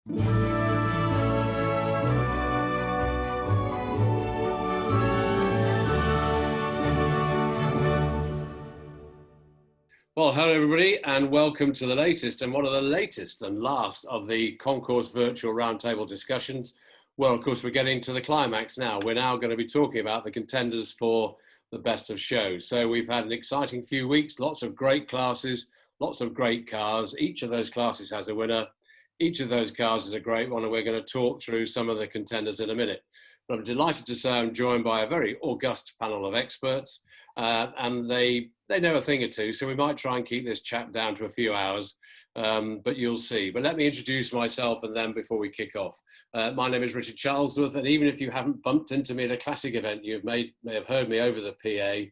Well, hello everybody and welcome to the latest and one of the latest and last of the Concours virtual roundtable discussions. Well, of course, we're getting to the climax now. We're now going to be talking about the contenders for the best of show. So we've had an exciting few weeks, lots of great classes, lots of great cars. Each of those classes has a winner. Each of those cars is a great one, and we're going to talk through some of the contenders in a minute. But I'm delighted to say I'm joined by a very august panel of experts, and they know a thing or two, so we might try and keep this chat down to a few hours, but you'll see. But let me introduce myself and them before we kick off. My name is Richard Charlesworth, and even if you haven't bumped into me at a classic event, you may have heard me over the PA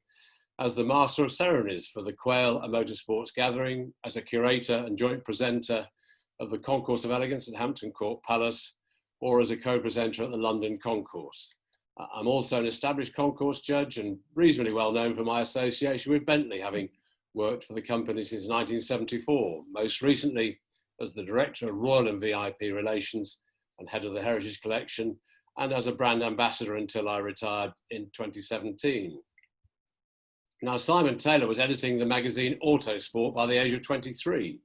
as the Master of Ceremonies for the Quail and Motorsports Gathering, as a curator and joint presenter of the Concours of Elegance at Hampton Court Palace, or as a co-presenter at the London Concours. I'm also an established concours judge and reasonably well known for my association with Bentley, having worked for the company since 1974, most recently as the Director of Royal and VIP Relations and Head of the Heritage Collection, and as a brand ambassador until I retired in 2017. Now, Simon Taylor was editing the magazine Autosport by the age of 23,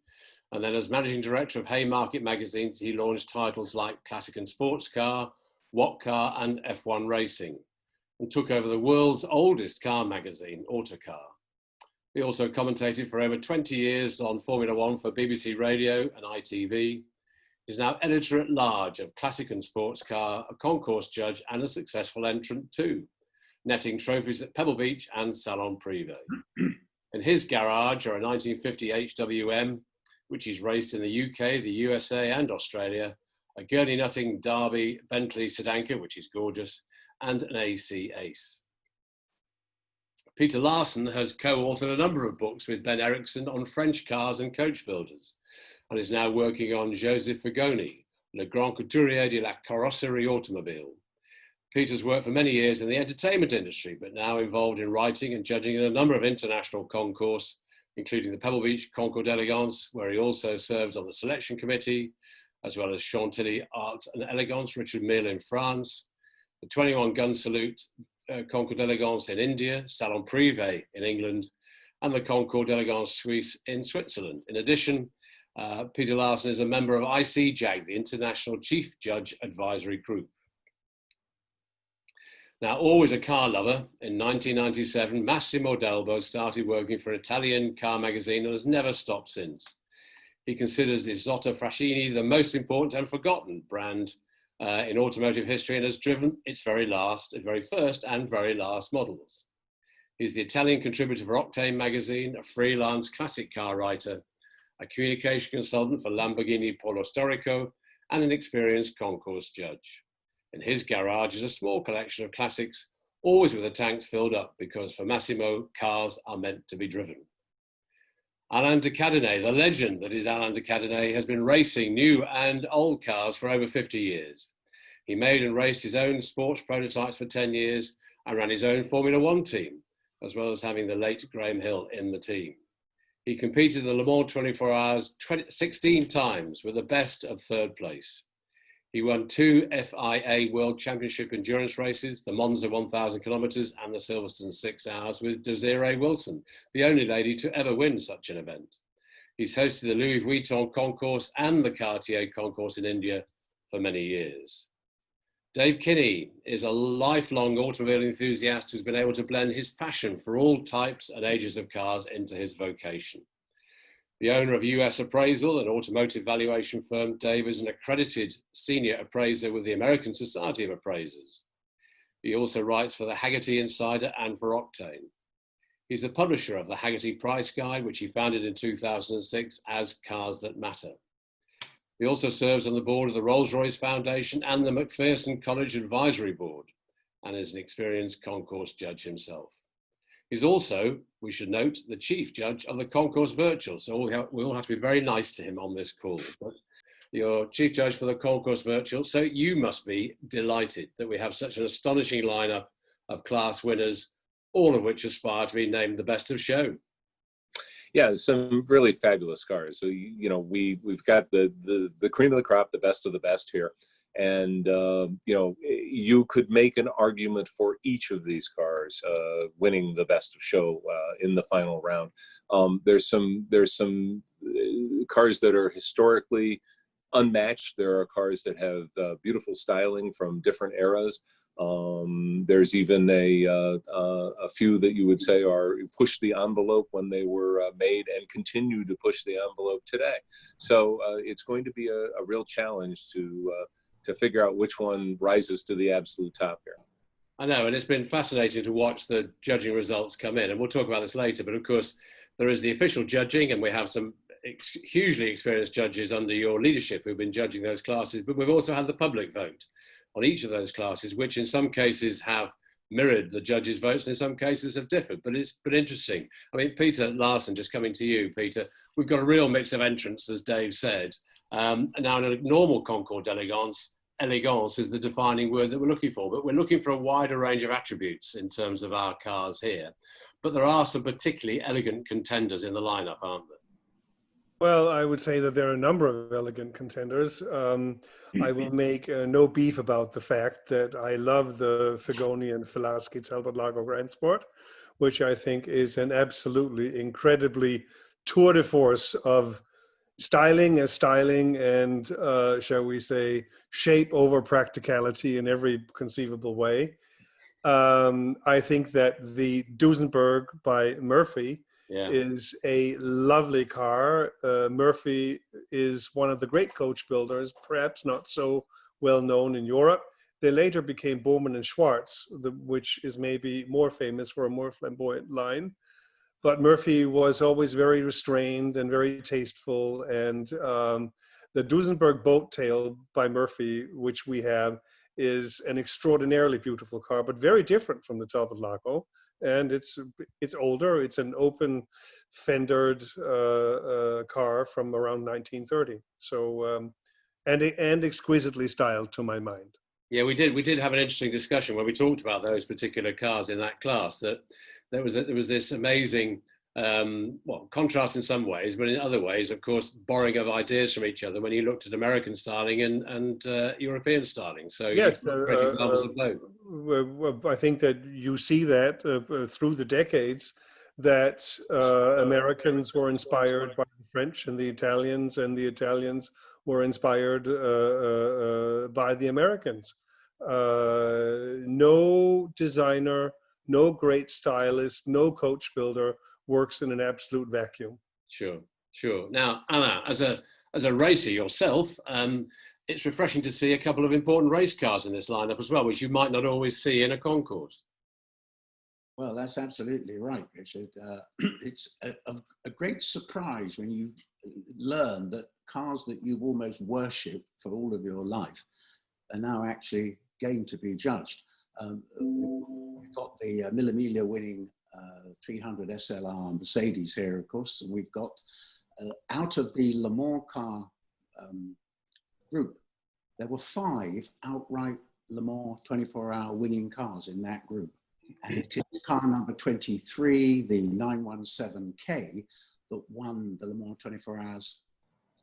and then as managing director of Haymarket magazines, he launched titles like Classic and Sports Car, What Car and F1 Racing, and took over the world's oldest car magazine, Autocar. He also commentated for over 20 years on Formula One for BBC Radio and ITV. He's now editor-at-large of Classic and Sports Car, a concours judge and a successful entrant too, netting trophies at Pebble Beach and Salon Privé. In his garage are a 1950 HWM, which he's raced in the UK, the USA and Australia, a gurney-nutting Derby Bentley Sedanka, which is gorgeous, and an AC Ace. Peter Larson has co-authored a number of books with Ben Erickson on French cars and coach builders, and is now working on Joseph Fagoni, Le Grand Couturier de la Carrosserie Automobile. Peter's worked for many years in the entertainment industry, but now involved in writing and judging in a number of international concours, including the Pebble Beach Concours d'Elegance, where he also serves on the selection committee, as well as Chantilly Arts and Elegance, Richard Mille in France, the 21 Gun Salute Concours d'Elegance in India, Salon Privé in England, and the Concours d'Elegance Suisse in Switzerland. In addition, Peter Larson is a member of ICJAG, the International Chief Judge Advisory Group. Now, always a car lover, in 1997, Massimo Delbo started working for an Italian car magazine and has never stopped since. He considers Isotta Fraschini the most important and forgotten brand in automotive history, and has driven its very first and very last models. He's the Italian contributor for Octane magazine, a freelance classic car writer, a communication consultant for Lamborghini Polo Storico, and an experienced concours judge. In his garage is a small collection of classics, always with the tanks filled up, because for Massimo, cars are meant to be driven. Alain de Cadenet, the legend that is Alain de Cadenet, has been racing new and old cars for over 50 years. He made and raced his own sports prototypes for 10 years and ran his own Formula One team, as well as having the late Graham Hill in the team. He competed in the Le Mans 24 Hours 16 times with the best of third place. He won 2 FIA World Championship endurance races, the Monza 1,000 kilometres and the Silverstone 6 Hours with Desiree Wilson, the only lady to ever win such an event. He's hosted the Louis Vuitton Concours and the Cartier Concours in India for many years. Dave Kinney is a lifelong automobile enthusiast who's been able to blend his passion for all types and ages of cars into his vocation. The owner of US Appraisal, an automotive valuation firm, Dave is an accredited senior appraiser with the American Society of Appraisers. He also writes for the Hagerty Insider and for Octane. He's the publisher of the Hagerty Price Guide, which he founded in 2006 as Cars That Matter. He also serves on the board of the Rolls-Royce Foundation and the Macpherson College Advisory Board, and is an experienced concours judge himself. He's also, we should note, the chief judge of the Concours Virtual, so we all have to be very nice to him on this call. But you're chief judge for the Concours Virtual, so you must be delighted that we have such an astonishing lineup of class winners, all of which aspire to be named the best of show. Yeah, some really fabulous cars. So you know, we've got the cream of the crop, the best of the best here, and you know, you could make an argument for each of these cars winning the best of show in the final round. There's some cars that are historically unmatched. There are cars that have beautiful styling from different eras. There's even a few that you would say are push the envelope when they were made and continue to push the envelope today. So it's going to be a real challenge to figure out which one rises to the absolute top here. I know, and it's been fascinating to watch the judging results come in, and we'll talk about this later, but of course there is the official judging, and we have some hugely experienced judges under your leadership who've been judging those classes, but we've also had the public vote on each of those classes, which in some cases have mirrored the judges' votes and in some cases have differed, but it's been interesting. I mean, Peter Larson, just coming to you, Peter, we've got a real mix of entrants, as Dave said. Now in a normal Concours d'Elegance, elegance is the defining word that we're looking for, but we're looking for a wider range of attributes in terms of our cars here. But there are some particularly elegant contenders in the lineup, aren't there? Well, I would say that there are a number of elegant contenders. I will make no beef about the fact that I love the Figoni and Velasquez Talbot Lago Grand Sport, which I think is an absolutely incredibly tour de force of styling and, shall we say, shape over practicality in every conceivable way. I think that the Duesenberg by Murphy is a lovely car. Murphy is one of the great coach builders, perhaps not so well known in Europe. They later became Bowman and Schwartz, which is maybe more famous for a more flamboyant line. But Murphy was always very restrained and very tasteful. And the Duesenberg boat tail by Murphy, which we have, is an extraordinarily beautiful car, but very different from the Talbot Lago. And it's older. It's an open fendered car from around 1930. So and exquisitely styled to my mind. Yeah, we did have an interesting discussion where we talked about those particular cars in that class. That there was this amazing contrast in some ways, but in other ways, of course, borrowing of ideas from each other when you looked at American styling and European styling. So yes, great examples of both. I think that you see that through the decades that Americans were inspired by the French and the Italians were inspired by the Americans. No designer, no great stylist, no coach builder works in an absolute vacuum. Sure. Now, Anna, as a racer yourself, it's refreshing to see a couple of important race cars in this lineup as well, which you might not always see in a concours. Well, that's absolutely right, Richard. It's a great surprise when you learn that cars that you've almost worshipped for all of your life are now actually going to be judged. We've got the Mille Miglia winning 300 SLR Mercedes here, of course, and we've got out of the Le Mans car group, there were 5 outright Le Mans 24-hour winning cars in that group. And it is car number 23, the 917K, that won the Le Mans 24 Hours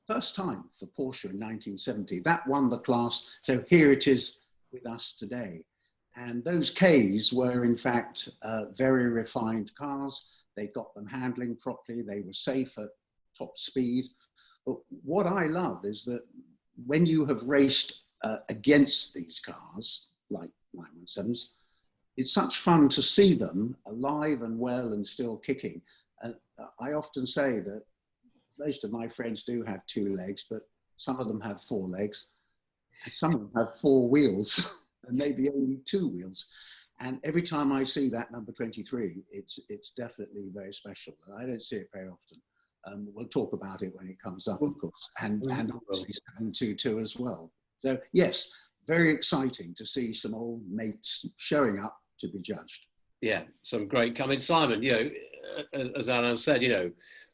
first time for Porsche in 1970. That won the class, so here it is with us today. And those Ks were in fact very refined cars. They got them handling properly, they were safe at top speed. But what I love is that when you have raced against these cars, like 917s, it's such fun to see them alive and well and still kicking. And I often say that most of my friends do have 2 legs, but some of them have 4 legs, and some of them have 4 wheels, and maybe only 2 wheels. And every time I see that number 23, it's definitely very special. And I don't see it very often. We'll talk about it when it comes up, of course, and obviously 722 as well. So yes, very exciting to see some old mates showing up to be judged. Yeah, some great. I mean, Simon, you know, as Alan said, you know,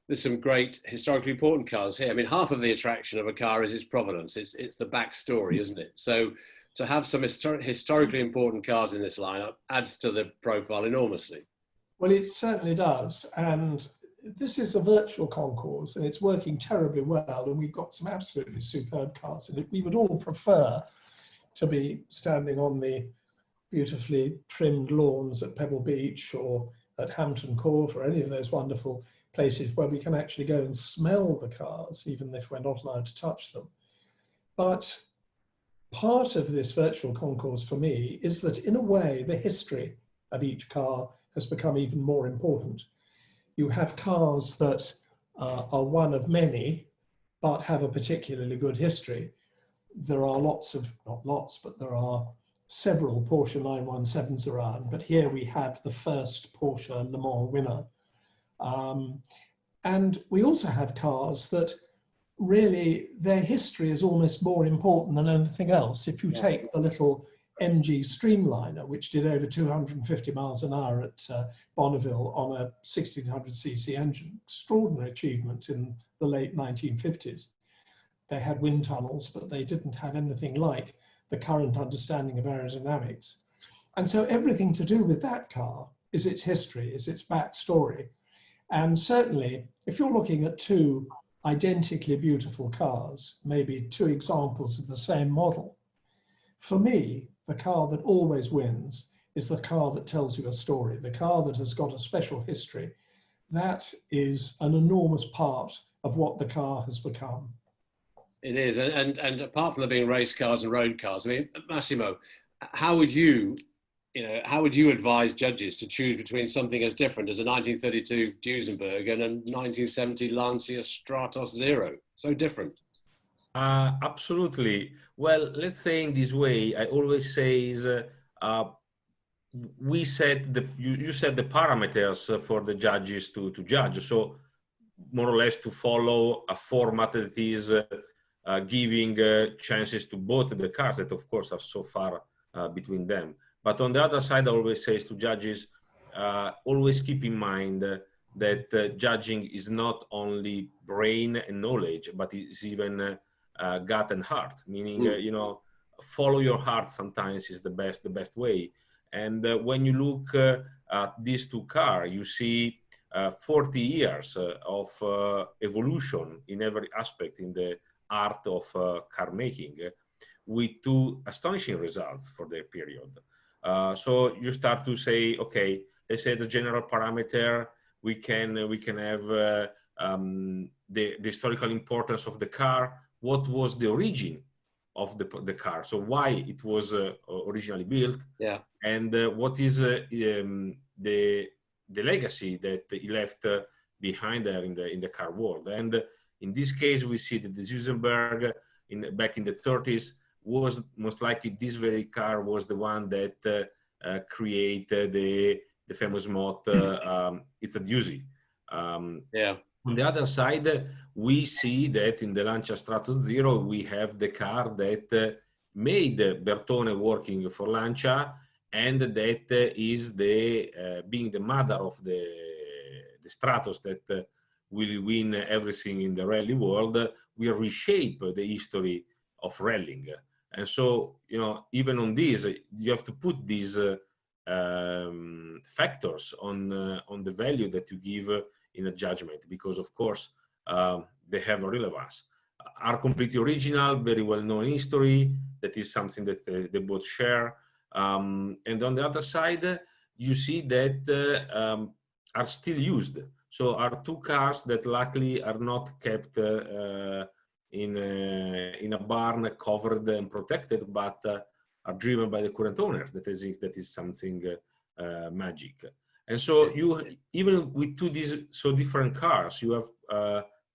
there's some great historically important cars here. I mean, half of the attraction of a car is its provenance. It's the backstory, isn't it? So to have some historically important cars in this lineup adds to the profile enormously. Well, it certainly does. And this is a virtual concours and it's working terribly well, and we've got some absolutely superb cars in it. We would all prefer to be standing on the beautifully trimmed lawns at Pebble Beach or at Hampton Court or any of those wonderful places where we can actually go and smell the cars, even if we're not allowed to touch them. But part of this virtual concours for me is that, in a way, the history of each car has become even more important. You have cars that are one of many, but have a particularly good history. There are lots of, not lots, but there are several Porsche 917s around, but here we have the first Porsche Le Mans winner. And we also have cars that really, their history is almost more important than anything else. If you take the little MG Streamliner, which did over 250 miles an hour at Bonneville on a 1600cc engine, extraordinary achievement in the late 1950s. They had wind tunnels, but they didn't have anything like the current understanding of aerodynamics. And so everything to do with that car is its history, is its backstory. And certainly, if you're looking at two identically beautiful cars, maybe two examples of the same model, for me, the car that always wins is the car that tells you a story, the car that has got a special history. That is an enormous part of what the car has become. It is, and apart from there being race cars and road cars, I mean, Massimo, how would you advise judges to choose between something as different as a 1932 Duesenberg and a 1970 Lancia Stratos Zero? So different. Absolutely. Well, let's say in this way, I always say is we set you set the parameters for the judges to judge. So more or less to follow a format that is giving chances to both the cars that of course are so far between them. But on the other side, I always say to judges, always keep in mind that judging is not only brain and knowledge, but it's even gut and heart, meaning, you know, follow your heart sometimes is the best way. And when you look at these two cars, you see 40 years of evolution in every aspect in the art of car making, with two astonishing results for their period. So you start to say, okay, let's say the general parameter, we can have the historical importance of the car. What was the origin of the car? So why it was originally built? Yeah. And what is the legacy that he left behind there in the car world? And in this case, we see that the Duesenberg back in the 30s was most likely this very car was the one that created the famous motto, it's a Duesi. Yeah. On the other side, we see that in the Lancia Stratos Zero, we have the car that made Bertone working for Lancia, and that is being the mother of the Stratos that will win everything in the rally world, will reshape the history of rallying. And so, you know, even on this, you have to put these factors on the value that you give in a judgment, because of course they have a relevance. Are completely original, very well-known history. That is something that they both share. And on the other side, you see that are still used. So are two cars that luckily are not kept in a barn covered and protected, but are driven by the current owners. That is something magic. And so you, even with these so different cars, you have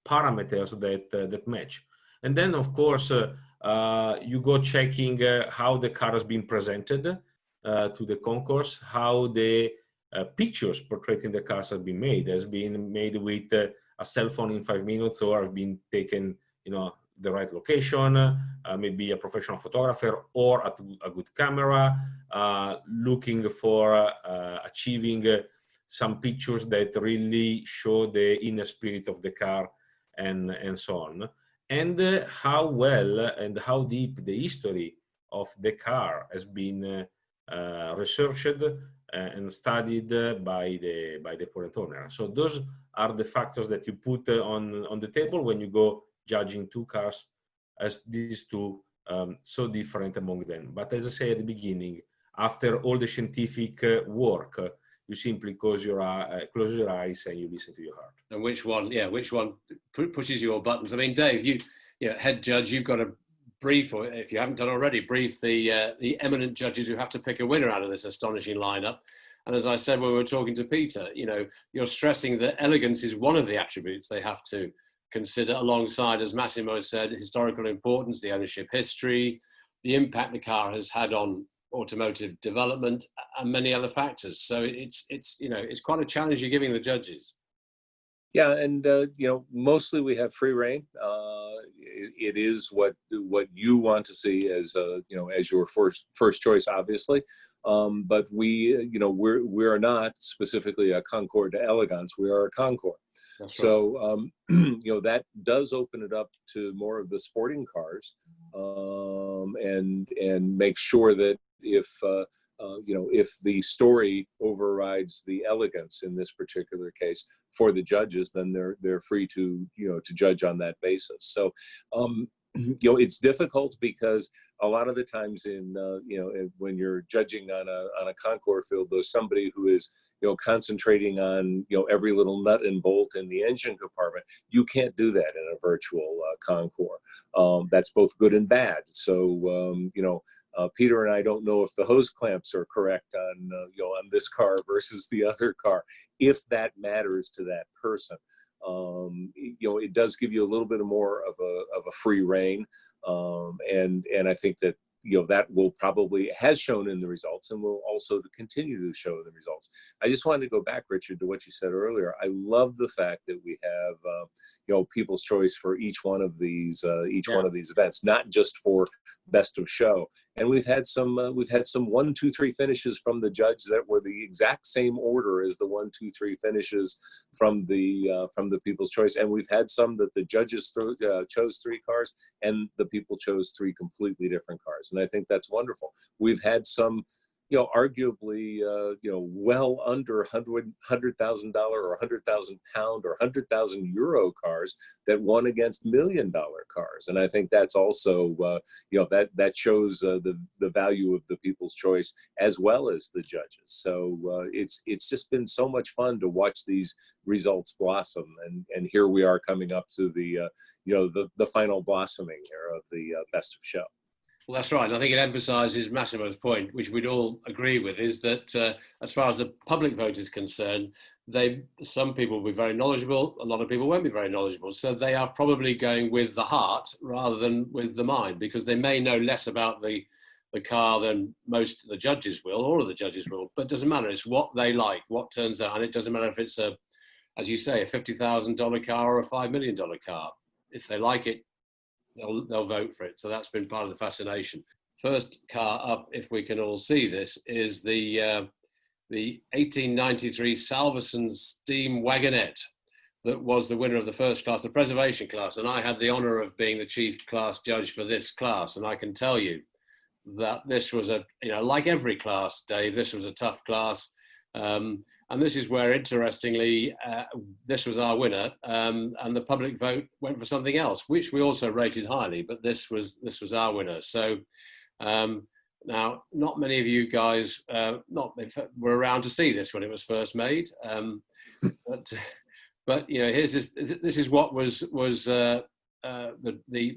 parameters that match. And then of course you go checking how the car has been presented to the concourse, how the pictures portraying the cars have been made. Has been made with a cell phone in 5 minutes, or have been taken, you know, the right location, maybe a professional photographer or a good camera, looking for achieving some pictures that really show the inner spirit of the car, and so on. And how well and how deep the history of the car has been researched and studied by the current owner. So those are the factors that you put on the table when you go judging two cars, as these two so different among them. But as I say at the beginning, after all the scientific work, you simply close your eyes and you listen to your heart. And which one pushes your buttons? I mean, Dave, you head judge, you've got to brief, or if you haven't done already, brief the eminent judges who have to pick a winner out of this astonishing lineup. And as I said when we were talking to Peter, you're stressing that elegance is one of the attributes they have to consider, alongside, as Massimo said, historical importance, the ownership history, the impact the car has had on automotive development, and many other factors. So it's quite a challenge you're giving the judges. Yeah, and mostly we have free reign. It is what you want to see as as your first choice, obviously. But we are not specifically a Concours d'Elegance. We are a Concours. That's so that does open it up to more of the sporting cars, and make sure that if the story overrides the elegance in this particular case for the judges, then they're free to judge on that basis. So it's difficult because a lot of the times when you're judging on a Concours field, there's somebody who is concentrating on every little nut and bolt in the engine compartment. You can't do that in a virtual Concours. That's both good and bad. So Peter and I don't know if the hose clamps are correct on this car versus the other car, if that matters to that person. It does give you a little bit more of a free reign, and I think that that will probably has shown in the results and will also continue to show the results. I just wanted to go back, Richard, to what you said earlier. I love the fact that we have people's choice for each one of these one of these events, not just for best of show. And we've had some 1, 2, 3 finishes from the judge that were the exact same order as the 1, 2, 3 finishes from the people's choice. And we've had some that the judges chose 3 cars and the people chose 3 completely different cars. And I think that's wonderful. We've had some, arguably, well under $100,000 or £100,000 or €100,000 cars that won against $1 million cars. And I think that's also, that shows the value of the people's choice as well as the judges. So it's just been so much fun to watch these results blossom. And here we are coming up to the final blossoming here of the best of show. Well, that's right. And I think it emphasises Massimo's point, which we'd all agree with, is that as far as the public vote is concerned, some people will be very knowledgeable, a lot of people won't be very knowledgeable. So they are probably going with the heart rather than with the mind, because they may know less about the car than most of the judges will, all of the judges will. But it doesn't matter. It's what they like, what turns out. And it doesn't matter if it's as you say, a $50,000 car or a $5 million car. If they like it, they'll vote for it. So that's been part of the fascination. First car up, if we can all see this, is the 1893 Salverson Steam Wagonette that was the winner of the first class, the preservation class. And I had the honor of being the chief class judge for this class. And I can tell you that this was like every class, Dave, this was a tough class. And this is where, interestingly, this was our winner, and the public vote went for something else, which we also rated highly. But this was our winner. So now, not many of you guys were around to see this when it was first made. But here's this. This is what was the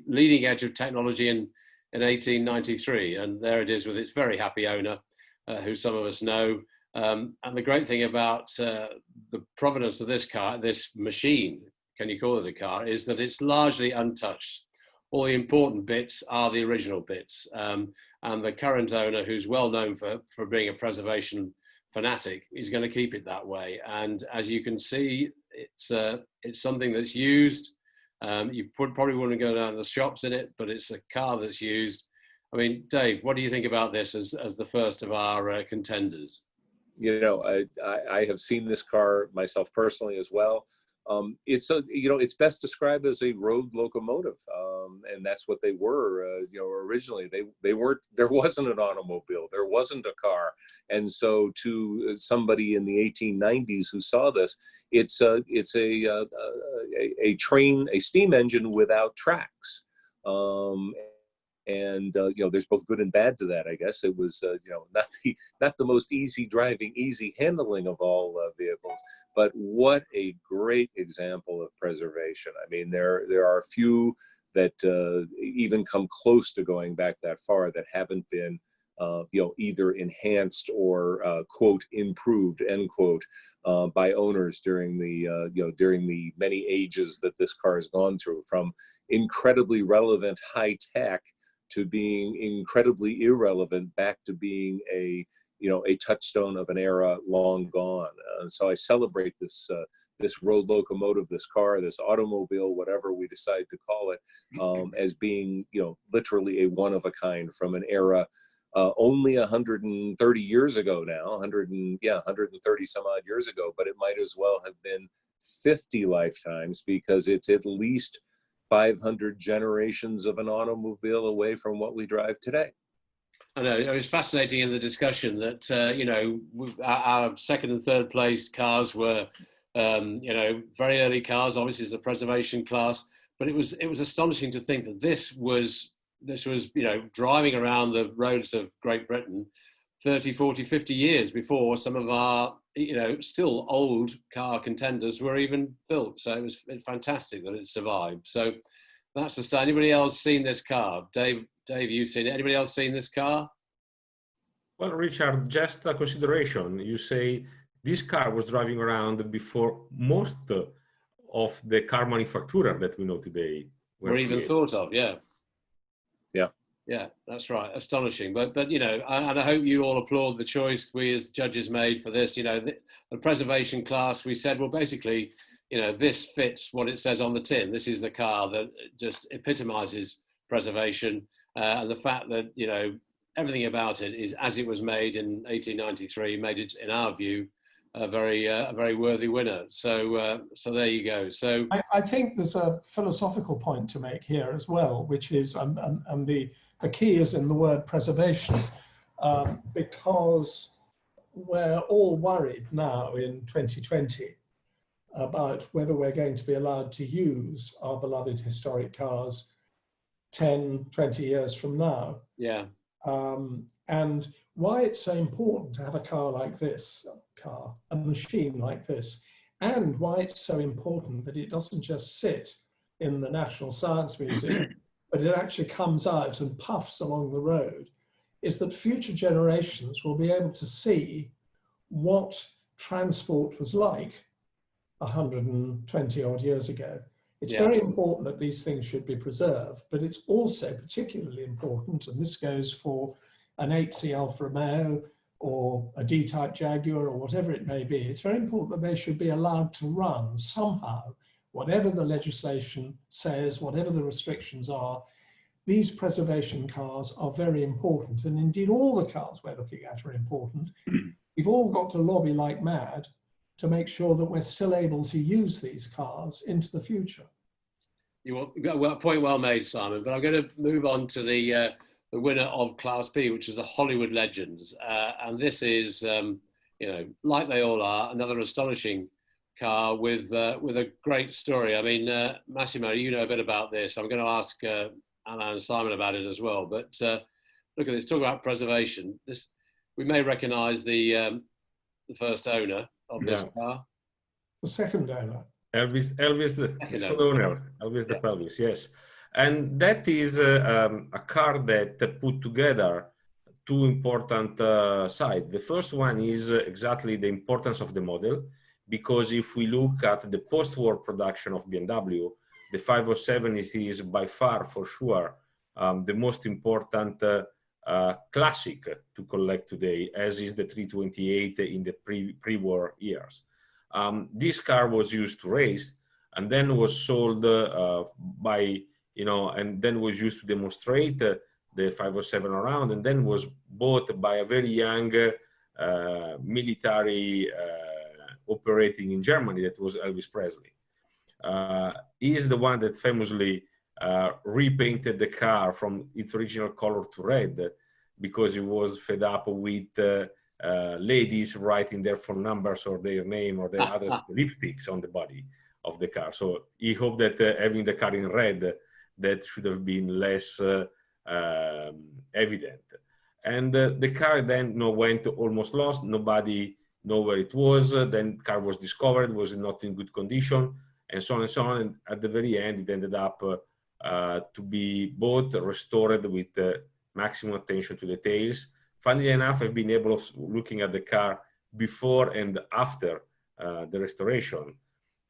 leading edge of technology in 1893, and there it is with its very happy owner, who some of us know. And the great thing about the provenance of this car, this machine, can you call it a car, is that it's largely untouched. All the important bits are the original bits. And the current owner, who's well known for being a preservation fanatic, is going to keep it that way. And as you can see, it's something that's used. You probably wouldn't go down to the shops in it, but it's a car that's used. I mean, Dave, what do you think about this as the first of our contenders? I have seen this car myself personally as well. It's best described as a road locomotive. and that's what they were. Originally they weren't. There wasn't an automobile. There wasn't a car, and so to somebody in the 1890s who saw this, it's a train, a steam engine without tracks. And there's both good and bad to that. I guess it was not the most easy driving, easy handling of all vehicles, but what a great example of preservation. I mean, there are a few that even come close to going back that far that haven't been either enhanced or quote improved end quote by owners during the many ages that this car has gone through, from incredibly relevant high tech to being incredibly irrelevant, back to being a touchstone of an era long gone. So I celebrate this road locomotive, this car, this automobile, whatever we decide to call it, as being literally a one of a kind from an era only 130 years ago now, 130 some odd years ago, but it might as well have been 50 lifetimes, because it's at least 500 generations of an automobile away from what we drive today. I know, it was fascinating in the discussion that, our second and third place cars were, very early cars. Obviously it's a preservation class, but it was astonishing to think that this was, driving around the roads of Great Britain 30, 40, 50 years before some of our, still old car contenders were even built. So it's fantastic that it survived. So that's the start. Anybody else seen this car? Dave, you've seen it. Anybody else seen this car? Well, Richard, just a consideration. You say this car was driving around before most of the car manufacturers that we know today were even thought of. Yeah. Yeah. Yeah, that's right. Astonishing. But and I hope you all applaud the choice we as judges made for this. The preservation class, we said, well, basically, this fits what it says on the tin. This is the car that just epitomizes preservation, and the fact that, everything about it is as it was made in 1893, made it, in our view, a very worthy winner. So there you go. So I think there's a philosophical point to make here as well, which is, and the key is in the word preservation, because we're all worried now in 2020 about whether we're going to be allowed to use our beloved historic cars 10, 20 years from now. Yeah. And why it's so important to have a car like this, a machine like this, and why it's so important that it doesn't just sit in the National Science Museum, but it actually comes out and puffs along the road, is that future generations will be able to see what transport was like 120 odd years ago. It's very important that these things should be preserved, but it's also particularly important, and this goes for an 8C Alfa Romeo or a D-type Jaguar or whatever it may be, it's very important that they should be allowed to run somehow, whatever the legislation says, whatever the restrictions are. These preservation cars are very important, and indeed all the cars we're looking at are important. We've all got to lobby like mad to make sure that we're still able to use these cars into the future. Point well made, Simon. But I'm going to move on to the winner of Class B, which is the Hollywood Legends, and this is, like they all are, another astonishing car with a great story. I mean, Massimo, you know a bit about this. I'm going to ask Alan and Simon about it as well. But look at this. Talk about preservation. We may recognise the first owner of this car. The second owner. Elvis the second owner. Elvis the Pelvis, yes. And that is a car that put together two important sides. The first one is exactly the importance of the model, because if we look at the post-war production of BMW, the 507 is by far, for sure, the most important classic to collect today, as is the 328 in the pre-war years. This car was used to race, and then was sold and then was used to demonstrate the 507 around, and then was bought by a very young military operating in Germany, that was Elvis Presley. He is the one that famously repainted the car from its original color to red because he was fed up with ladies writing their phone numbers or their name or their other lipsticks on the body of the car. So he hoped that having the car in red, that should have been less evident. And the car then went almost lost. Nobody know where it was. Then car was discovered, was not in good condition, and so on and so on. And at the very end, it ended up to be bought, restored with maximum attention to details. Funnily enough, I've been able of looking at the car before and after the restoration.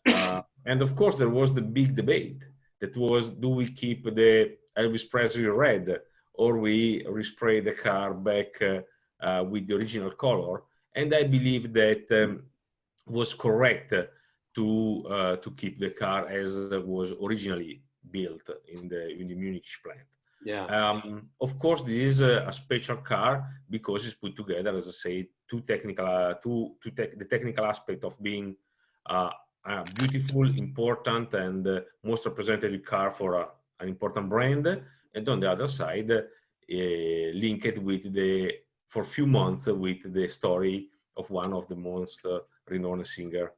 And of course, there was the big debate that was, do we keep the Elvis Presley red or we respray the car back with the original color? And I believe that was correct to keep the car as was originally built in the Munich plant. Yeah. Of course, this is a special car because it's put together, as I say, the technical aspect of being a beautiful, important, and most representative car for an important brand, and on the other side, linked with for a few months with the story of one of the most renowned singer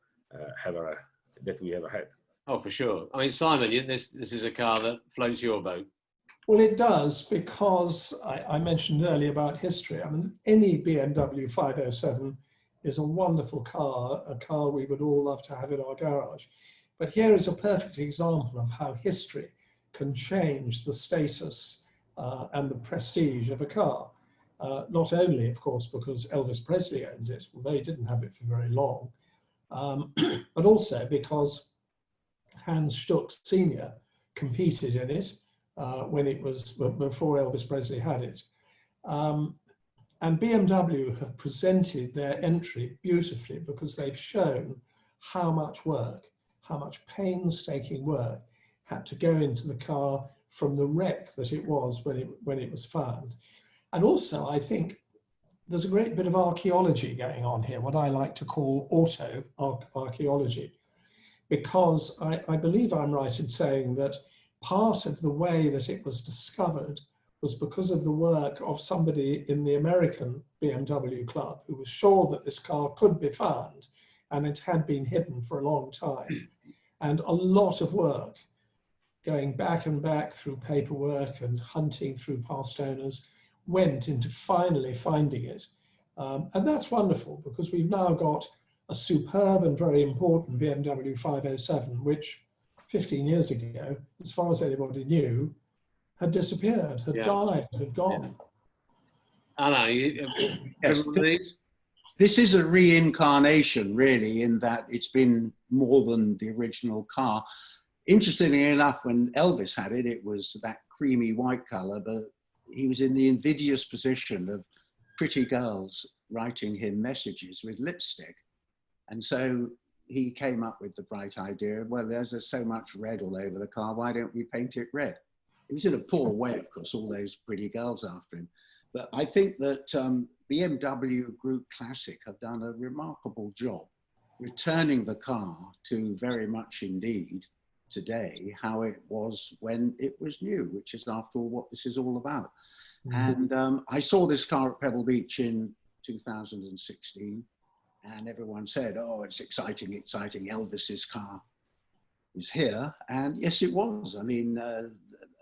that we ever had. Oh, for sure. I mean, Simon, this is a car that floats your boat. Well, it does, because I mentioned earlier about history. I mean, any BMW 507 is a wonderful car, a car we would all love to have in our garage. But here is a perfect example of how history can change the status and the prestige of a car. Not only, of course, because Elvis Presley owned it, although he didn't have it for very long, but also because Hans Stuck Sr. competed in it when it was before Elvis Presley had it. And BMW have presented their entry beautifully because they've shown how much work, how much painstaking work had to go into the car from the wreck that it was when it was found. And also, I think there's a great bit of archaeology going on here, what I like to call auto archaeology, because I believe I'm right in saying that part of the way that it was discovered was because of the work of somebody in the American BMW club who was sure that this car could be found, and it had been hidden for a long time. And a lot of work going back and back through paperwork and hunting through past owners went into finally finding it. And that's wonderful, because we've now got a superb and very important BMW 507, which 15 years ago, as far as anybody knew, had disappeared, had died, had gone. Anna, Yes, this is a reincarnation, really, in that it's been more than the original car. Interestingly enough, when Elvis had it, it was that creamy white color, but he was in the invidious position of pretty girls writing him messages with lipstick. And so he came up with the bright idea, well, there's so much red all over the car, why don't we paint it red? It was in a poor way, of course, all those pretty girls after him. But I think that BMW Group Classic have done a remarkable job returning the car to very much indeed today how it was when it was new, which is after all what this is all about. Mm-hmm. And I saw this car at Pebble Beach in 2016, and everyone said, oh, it's exciting, exciting, Elvis's car is here. And yes, it was. I mean,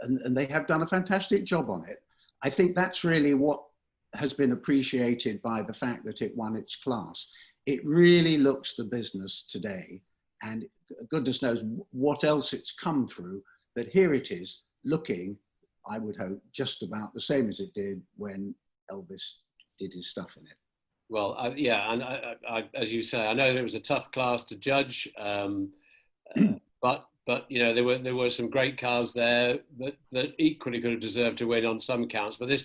and they have done a fantastic job on it. I think that's really what has been appreciated by the fact that it won its class. It really looks the business today, and goodness knows what else it's come through, but here it is looking, I would hope, just about the same as it did when Elvis did his stuff in it. Well, yeah, and I, as you say, I know that it was a tough class to judge, but you know, there were some great cars there that equally could have deserved to win on some counts. But this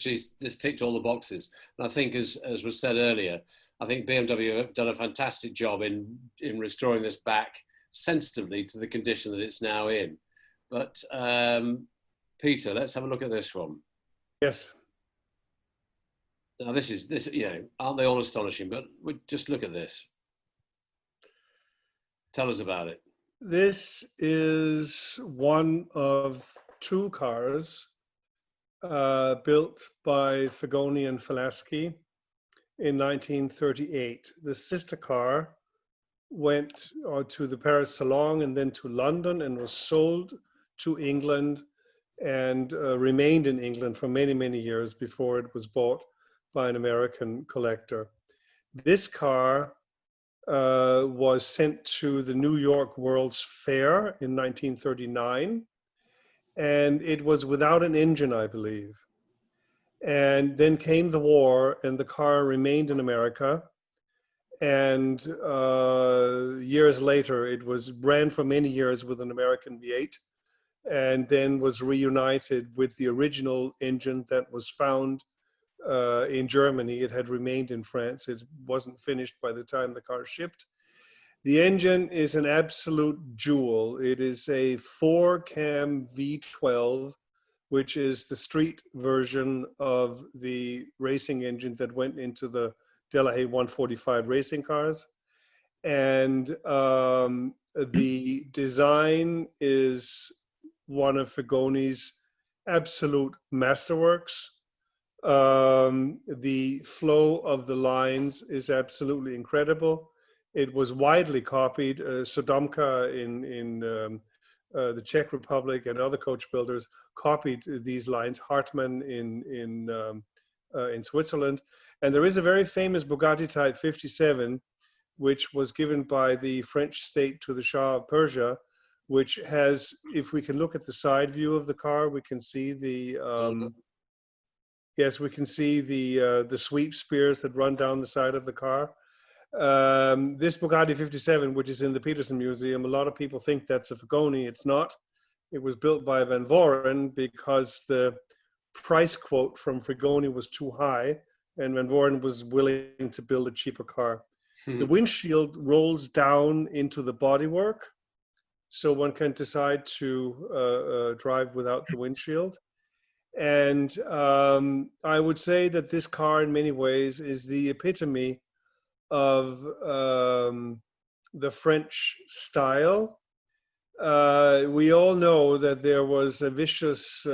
ticked all the boxes, and I think, as was said earlier, I think BMW have done a fantastic job in restoring this back sensitively to the condition that it's now in. But Peter, let's have a look at this one. Yes. Now this, you know, aren't they all astonishing? But just look at this. Tell us about it. This is one of two cars built by Fagoni and Falaschi in 1938. The sister car went to the Paris Salon and then to London and was sold to England and remained in England for many, many years before it was bought by an American collector. This car was sent to the New York World's Fair in 1939, and it was without an engine, I believe. And then came the war, and the car remained in America. And years later, it ran for many years with an American V8, and then was reunited with the original engine that was found in Germany. It had remained in France. It wasn't finished by the time the car shipped. The engine is an absolute jewel. It is a 4-cam V12, which is the street version of the racing engine that went into the Delahaye 145 racing cars. And the design is one of Fagoni's absolute masterworks. The flow of the lines is absolutely incredible. It was widely copied. Sodomka in the Czech Republic and other coach builders copied these lines. Hartmann in Switzerland. And there is a very famous Bugatti Type 57, which was given by the French state to the Shah of Persia, which has, if we can look at the side view of the car, we can see the yes, we can see the sweep spears that run down the side of the car. This Bugatti 57, which is in the Peterson Museum, a lot of people think that's a Fagoni. It's not. It was built by Van Voren because the price quote from Fagoni was too high, and Van Voren was willing to build a cheaper car. The windshield rolls down into the bodywork, so one can decide to drive without the windshield. And I would say that this car in many ways is the epitome of the French style. We all know that there was a vicious,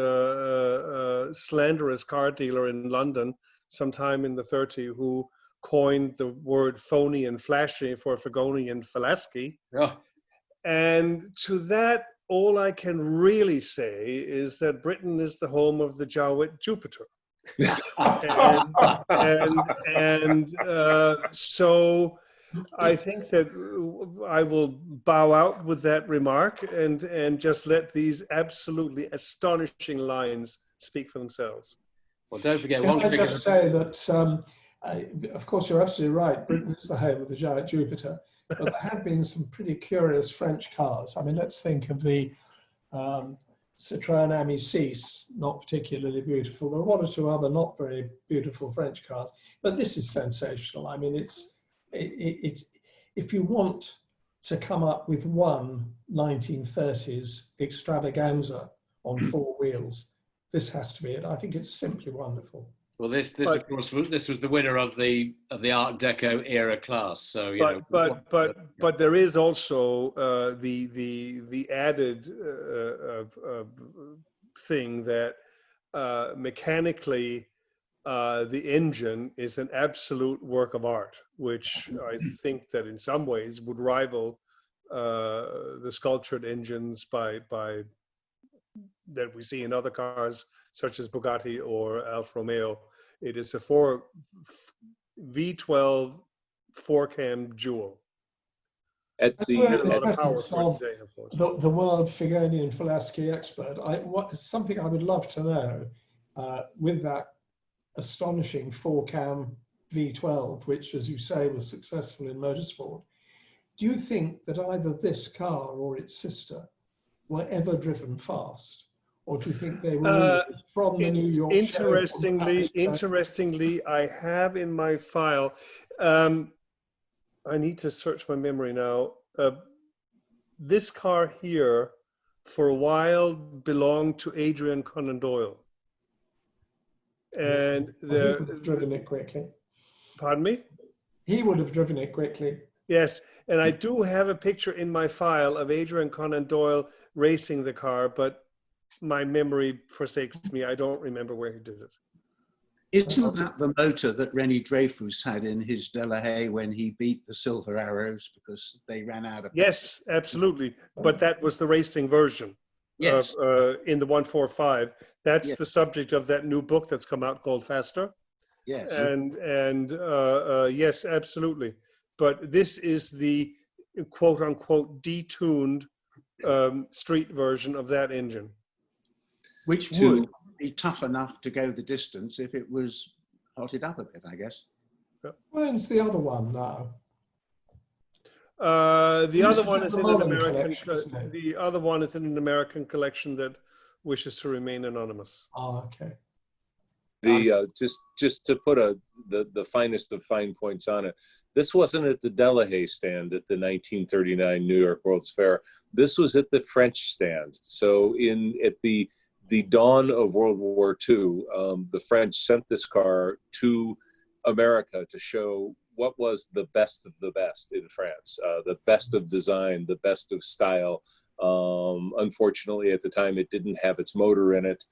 slanderous car dealer in London sometime in the 30s who coined the word phony and flashy for Fagoni and Falaschi. Oh. And to that, all I can really say is that Britain is the home of the Jowett Jupiter. So I think that I will bow out with that remark and just let these absolutely astonishing lines speak for themselves. Well, don't forget, Can I just say that, of course, you're absolutely right. Britain is the home of the Jowett Jupiter, but there have been some pretty curious French cars. I mean, let's think of the Citroën Ami 6, not particularly beautiful. There are one or two other not very beautiful French cars, but this is sensational. I mean, it's if you want to come up with one 1930s extravaganza on four wheels, this has to be it. I think it's simply wonderful. Well, this of course, this was the winner of the Art Deco era class. So, but there is also the added thing that mechanically the engine is an absolute work of art, which I think that in some ways would rival the sculptured engines by that we see in other cars such as Bugatti or Alfa Romeo. It is a V12 4-cam jewel. At the world Fagoni and Falaschi expert, something I would love to know with that astonishing 4-cam V12, which, as you say, was successful in motorsport. Do you think that either this car or its sister were ever driven fast? Or do you think they were from the New York Interestingly, I have in my file, I need to search my memory now. This car here, for a while, belonged to Adrian Conan Doyle. And he would have driven it quickly. Pardon me? He would have driven it quickly. Yes, and I do have a picture in my file of Adrian Conan Doyle racing the car, but my memory forsakes me, I don't remember where he did it. Isn't that the motor that Rennie Dreyfus had in his Delahaye when he beat the Silver Arrows because they ran out of... Yes, absolutely. But that was the racing version. Yes. In the 145. That's Yes. the subject of that new book that's come out called Faster. Yes. And yes, absolutely. But this is the quote unquote detuned street version of that engine. Which would be tough enough to go the distance if it was hotted up a bit, I guess. When's the other one now? The other This one is is the in an Mullen American. collection, isn't it? The other one is in an American collection that wishes to remain anonymous. Oh, okay. The just to put the finest of fine points on it, this wasn't at the Delahaye stand at the 1939 New York World's Fair. This was at the French stand. So at the dawn of World War II, the French sent this car to America to show what was the best of the best in France, the best of design, the best of style. Unfortunately, at the time, it didn't have its motor in it.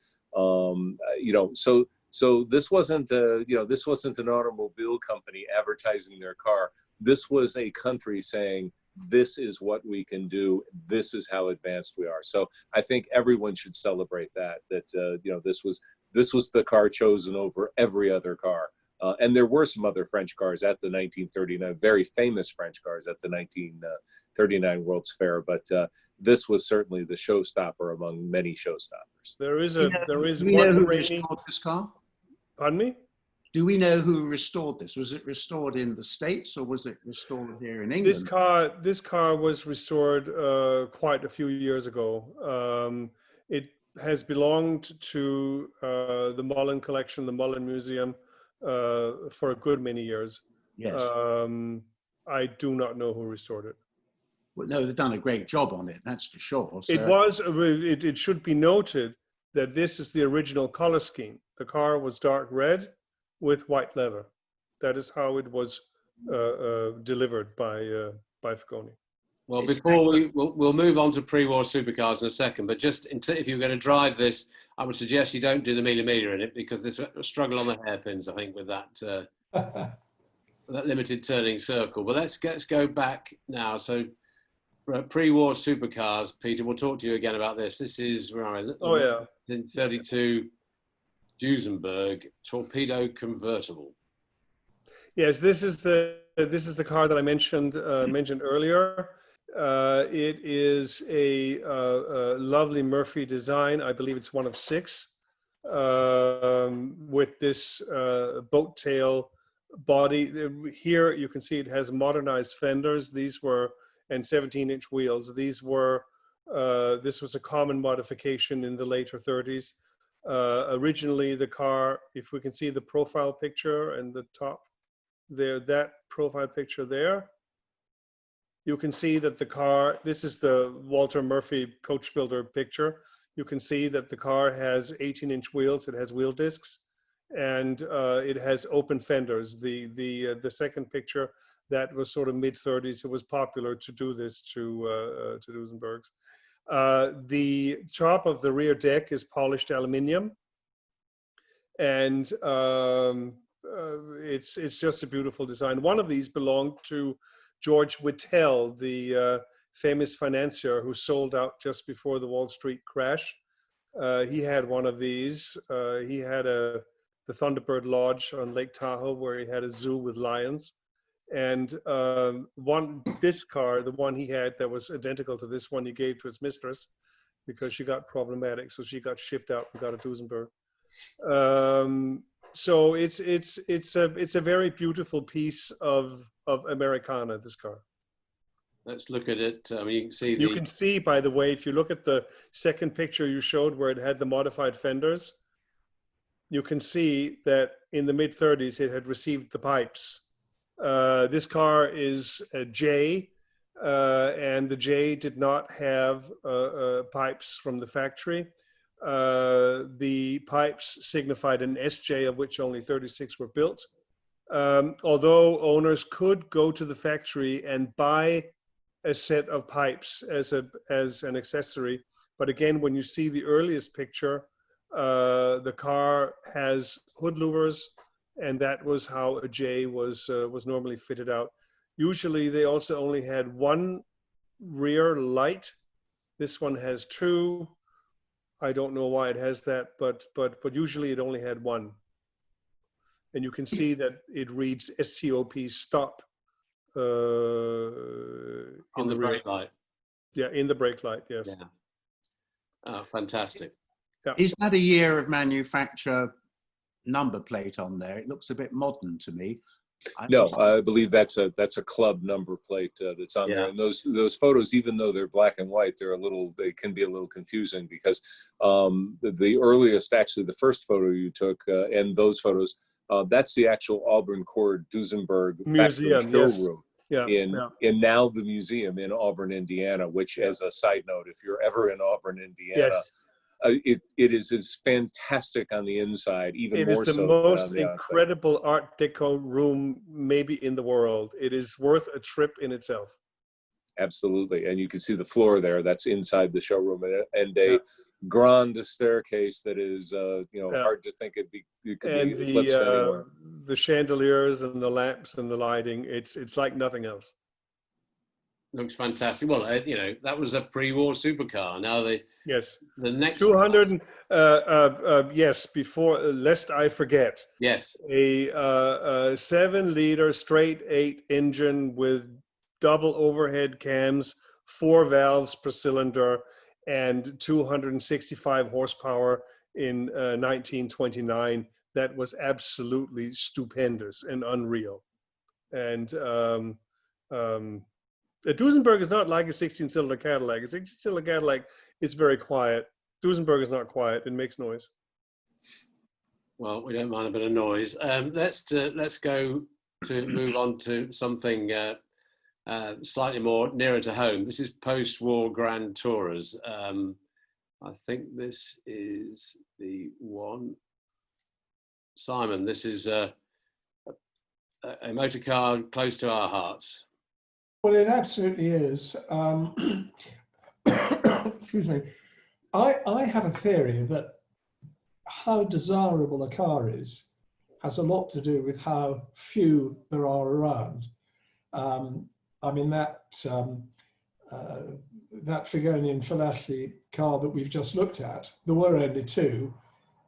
So this wasn't this wasn't an automobile company advertising their car. This was a country saying, this is what we can do. This is how advanced we are. So I think everyone should celebrate that this was the car chosen over every other car. And there were some other French cars at the 1939, very famous French cars at the 1939 World's Fair. But this was certainly the showstopper among many showstoppers. There is Do we know who restored this car? Pardon me? Do we know who restored this? Was it restored in the States or was it restored here in England? This car was restored quite a few years ago. It has belonged to the Mullen collection, the Mullen Museum, for a good many years. Yes. I do not know who restored it. Well, no, they've done a great job on it, that's for sure. So, it should be noted that this is the original color scheme. The car was dark red with white leather. That is how it was delivered by Fagoni. Well, before we'll move on to pre-war supercars in a second, but just if you're going to drive this, I would suggest you don't do the meter in it because there's a struggle on the hairpins, I think, with that that limited turning circle. But let's go back now. So pre-war supercars, Peter, we'll talk to you again about this. This is in 32 Duesenberg torpedo convertible. Yes, this is the car that I mentioned earlier. It is a lovely Murphy design. I believe it's one of 6 with this boat tail body. Here you can see it has modernized fenders. These were and 17-inch wheels. These were this was a common modification in the later 30s. Originally, the car, if we can see the profile picture and the top there, that profile picture there, you can see that the car, this is the Walter Murphy coach builder picture. You can see that the car has 18-inch wheels. It has wheel discs, and it has open fenders. The second picture, that was sort of mid-30s. It was popular to do this to Duesenbergs. The top of the rear deck is polished aluminium, and it's just a beautiful design. One of these belonged to George Whittle, the famous financier who sold out just before the Wall Street crash. He had one of these. He had the Thunderbird Lodge on Lake Tahoe, where he had a zoo with lions. And this car, the one he had that was identical to this one, he gave to his mistress because she got problematic, so she got shipped out and got a Duesenberg. So it's a very beautiful piece of Americana, this car. Let's look at it. You can see. You can see, by the way, if you look at the second picture you showed where it had the modified fenders, you can see that in the mid-30s it had received the pipes. This car is a J, and the J did not have pipes from the factory. The pipes signified an SJ, of which only 36 were built. Although owners could go to the factory and buy a set of pipes as an accessory, But again, when you see the earliest picture, the car has hood louvers, and that was how a J was normally fitted out. Usually, they also only had one rear light. This one has two. I don't know why it has that, but usually it only had one. And you can see that it reads STOP stop On the brake light. Yeah, in the brake light, yes. Yeah. Oh, fantastic. Yeah. Is that a year of manufacture number plate on there? It looks a bit modern to me. No, I believe that's a club number plate that's on there. And those photos, even though they're black and white, they can be a little confusing because the earliest, actually the first photo you took and those photos, that's the actual Auburn Cord Duesenberg museum, factory yes. showroom. Yeah, in now the museum in Auburn, Indiana, which as a side note, if you're ever in Auburn, Indiana, yes. It is as fantastic on the inside, even more so. It is the most incredible Art Deco room maybe in the world. It is worth a trip in itself. Absolutely, and you can see the floor there. That's inside the showroom, and a grand staircase that is, hard to think it could be eclipsed anywhere. The chandeliers and the lamps and the lighting, it's like nothing else. Looks fantastic. Well, that was a pre-war supercar. Now the next 200. Yes. Before, lest I forget. Yes. A 7-liter straight 8 engine with double overhead cams, 4 valves per cylinder, and 265 horsepower in 1929. That was absolutely stupendous and unreal. And the Duesenberg is not like a 16-cylinder Cadillac. A 16-cylinder Cadillac is very quiet. Duesenberg is not quiet. It makes noise. Well, we don't mind a bit of noise. Let's go to move on to something slightly more nearer to home. This is post-war Grand Tourers. I think this is the one. Simon, this is a motor car close to our hearts. Well, it absolutely is. Excuse me. I have a theory that how desirable a car is has a lot to do with how few there are around. I mean, that Figonian Falaschi car that we've just looked at, there were only 2.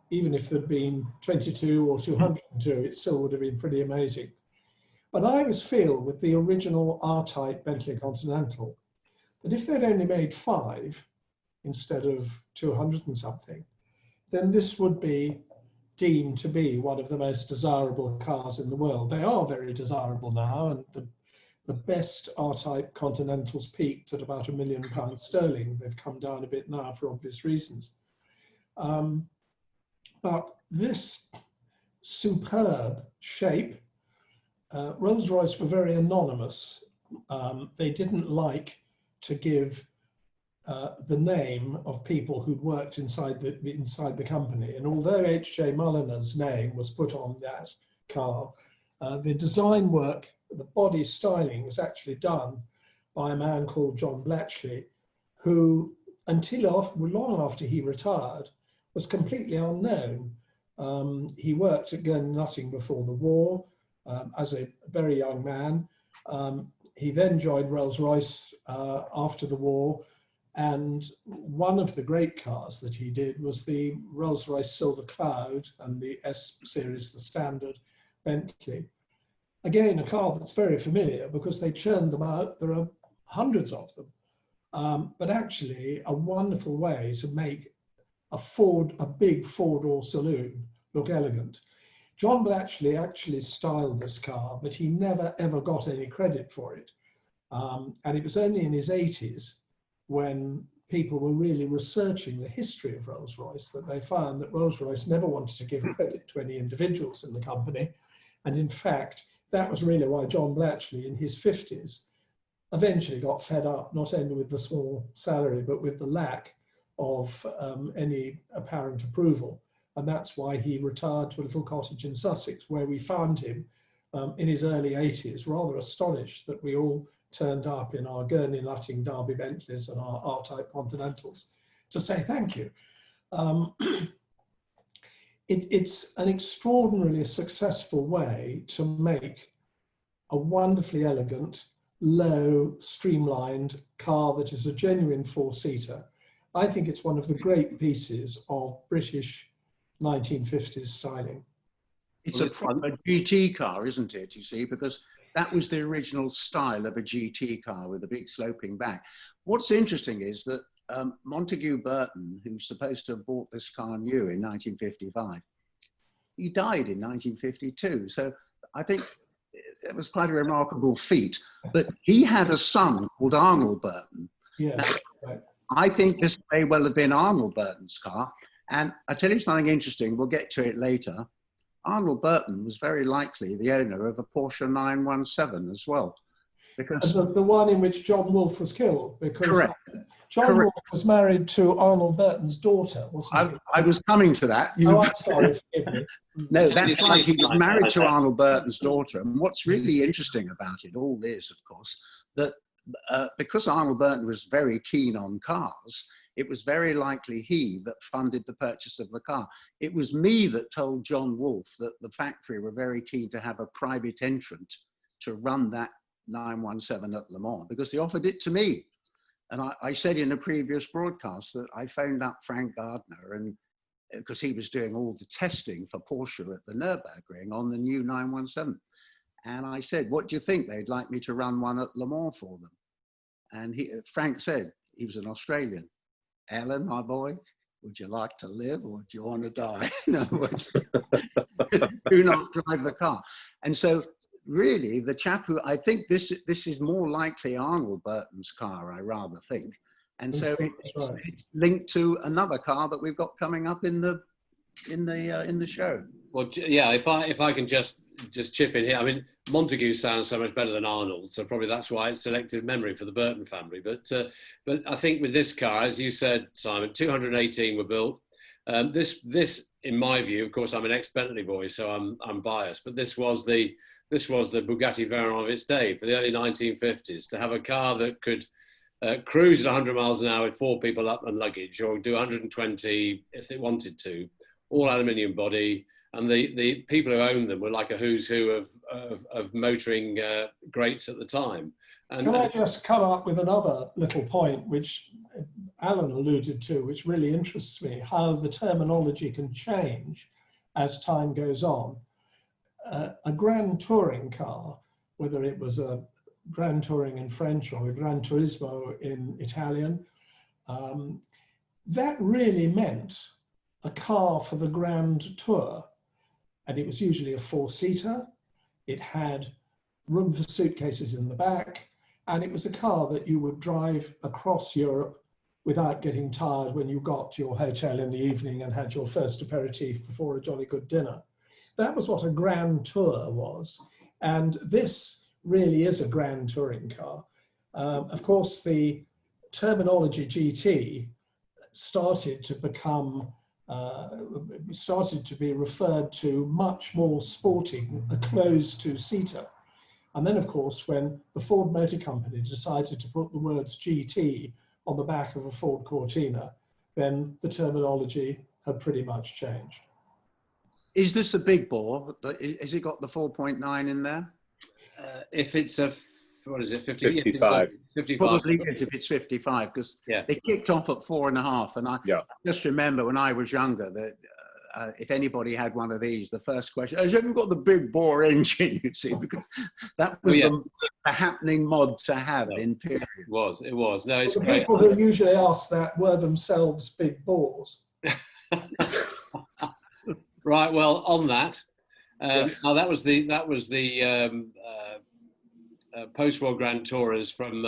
Even if there'd been 22 or 202, it still would have been pretty amazing. But I always feel with the original R-Type Bentley Continental that if they'd only made 5 instead of 200 and something, then this would be deemed to be one of the most desirable cars in the world. They are very desirable now, and the best R-Type Continentals peaked at about £1 million sterling. They've come down a bit now for obvious reasons. But this superb shape, Rolls-Royce were very anonymous. They didn't like to give the name of people who'd worked inside the company. And although H.J. Mulliner's name was put on that car, the design work, the body styling was actually done by a man called John Blatchley, who until long after he retired was completely unknown. He worked at Gurney Nutting before the war. As a very young man. He then joined Rolls-Royce after the war, and one of the great cars that he did was the Rolls-Royce Silver Cloud and the S-Series, the standard Bentley. Again, a car that's very familiar because they churned them out. There are hundreds of them, but actually a wonderful way to make a big 4-door saloon look elegant. John Blatchley actually styled this car, but he never ever got any credit for it. And it was only in his 80s when people were really researching the history of Rolls-Royce that they found that Rolls-Royce never wanted to give credit to any individuals in the company. And in fact, that was really why John Blatchley in his 50s eventually got fed up, not only with the small salary, but with the lack of any apparent approval. And that's why he retired to a little cottage in Sussex, where we found him in his early 80s, rather astonished that we all turned up in our Gurney Nutting Derby Bentleys and our R-Type Continentals. to say thank you. It's an extraordinarily successful way to make a wonderfully elegant, low, streamlined car that is a genuine four-seater. I think it's one of the great pieces of British 1950s styling. It's a proper GT car, isn't it, you see, because that was the original style of a GT car with a big sloping back. What's interesting is that Montague Burton, who's supposed to have bought this car new in 1955, he died in 1952. So I think it was quite a remarkable feat. But he had a son called Arnold Burton. Yes, right. I think this may well have been Arnold Burton's car. And I'll tell you something interesting, we'll get to it later. Arnold Burton was very likely the owner of a Porsche 917 as well. Because the one in which John Wolfe was killed, because correct. John Wolfe was married to Arnold Burton's daughter, wasn't he? I was coming to that. Oh, I'm sorry, forgive me. No, that's right. He was married to Arnold Burton's daughter. And what's really interesting about it all is, of course, that because Arnold Burton was very keen on cars, it was very likely he that funded the purchase of the car. It was me that told John Wolfe that the factory were very keen to have a private entrant to run that 917 at Le Mans, because they offered it to me. And I said in a previous broadcast that I phoned up Frank Gardner, and because he was doing all the testing for Porsche at the Nürburgring on the new 917. And I said, what do you think? They'd like me to run one at Le Mans for them. And Frank said, he was an Australian, Alan, my boy, would you like to live or do you want to die? In other words, do not drive the car. And so really the chap who, I think this is more likely Arnold Burton's car, I rather think. And so it's linked to another car that we've got coming up in the show. Well, yeah, if I can just chip in here, I mean, Montague sounds so much better than Arnold, so probably that's why it's selective memory for the Burton family. But I think with this car, as you said, Simon, 218 were built. This, in my view, of course, I'm an ex-Bentley boy, so I'm biased, but this was the Bugatti Veyron of its day for the early 1950s. To have a car that could cruise at 100 miles an hour with 4 people up and luggage, or do 120 if they wanted to, all aluminium body. And the people who owned them were like a who's who of motoring greats at the time. And, can I just come up with another little point, which Alan alluded to, which really interests me, how the terminology can change as time goes on. A Grand Touring car, whether it was a Grand Touring in French or a Gran Turismo in Italian, that really meant a car for the Grand Tour. And it was usually a 4-seater. It had room for suitcases in the back. And it was a car that you would drive across Europe without getting tired when you got to your hotel in the evening and had your first aperitif before a jolly good dinner. That was what a Grand Tour was. And this really is a Grand Touring car. Of course, the terminology GT started to become started to be referred to much more sporting, a closed 2-seater. And then, of course, when the Ford Motor Company decided to put the words GT on the back of a Ford Cortina, then the terminology had pretty much changed. Is this a big bore? Has it got the 4.9 in there? If it's a, what is it, 55. 55. Probably is if it's 55, because Yeah. they kicked off at 4.5. And I just remember when I was younger that if anybody had one of these, the first question, has everyone got the big bore engine, you see, because that was the happening mod to have in period. It was. No, it's The great. people who usually ask that were themselves big bores. Right. Well, on that, now that was the post-war Grand Tourers from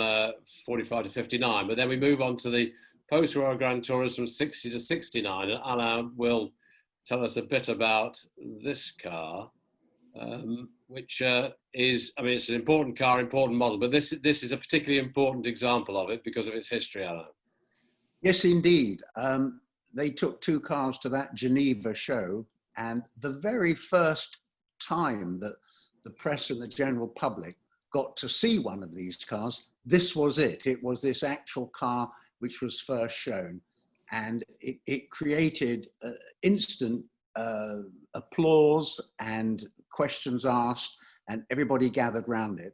45 to 59, but then we move on to the post-war Grand Tourers from 60 to 69, and Alain will tell us a bit about this car, which is, I mean, it's an important car, important model, but this is a particularly important example of it because of its history, Alain. Yes, indeed. They took 2 cars to that Geneva show, and the very first time that the press and the general public got to see one of these cars, this was it. It was this actual car which was first shown. and it created instant applause and questions asked, and everybody gathered around it.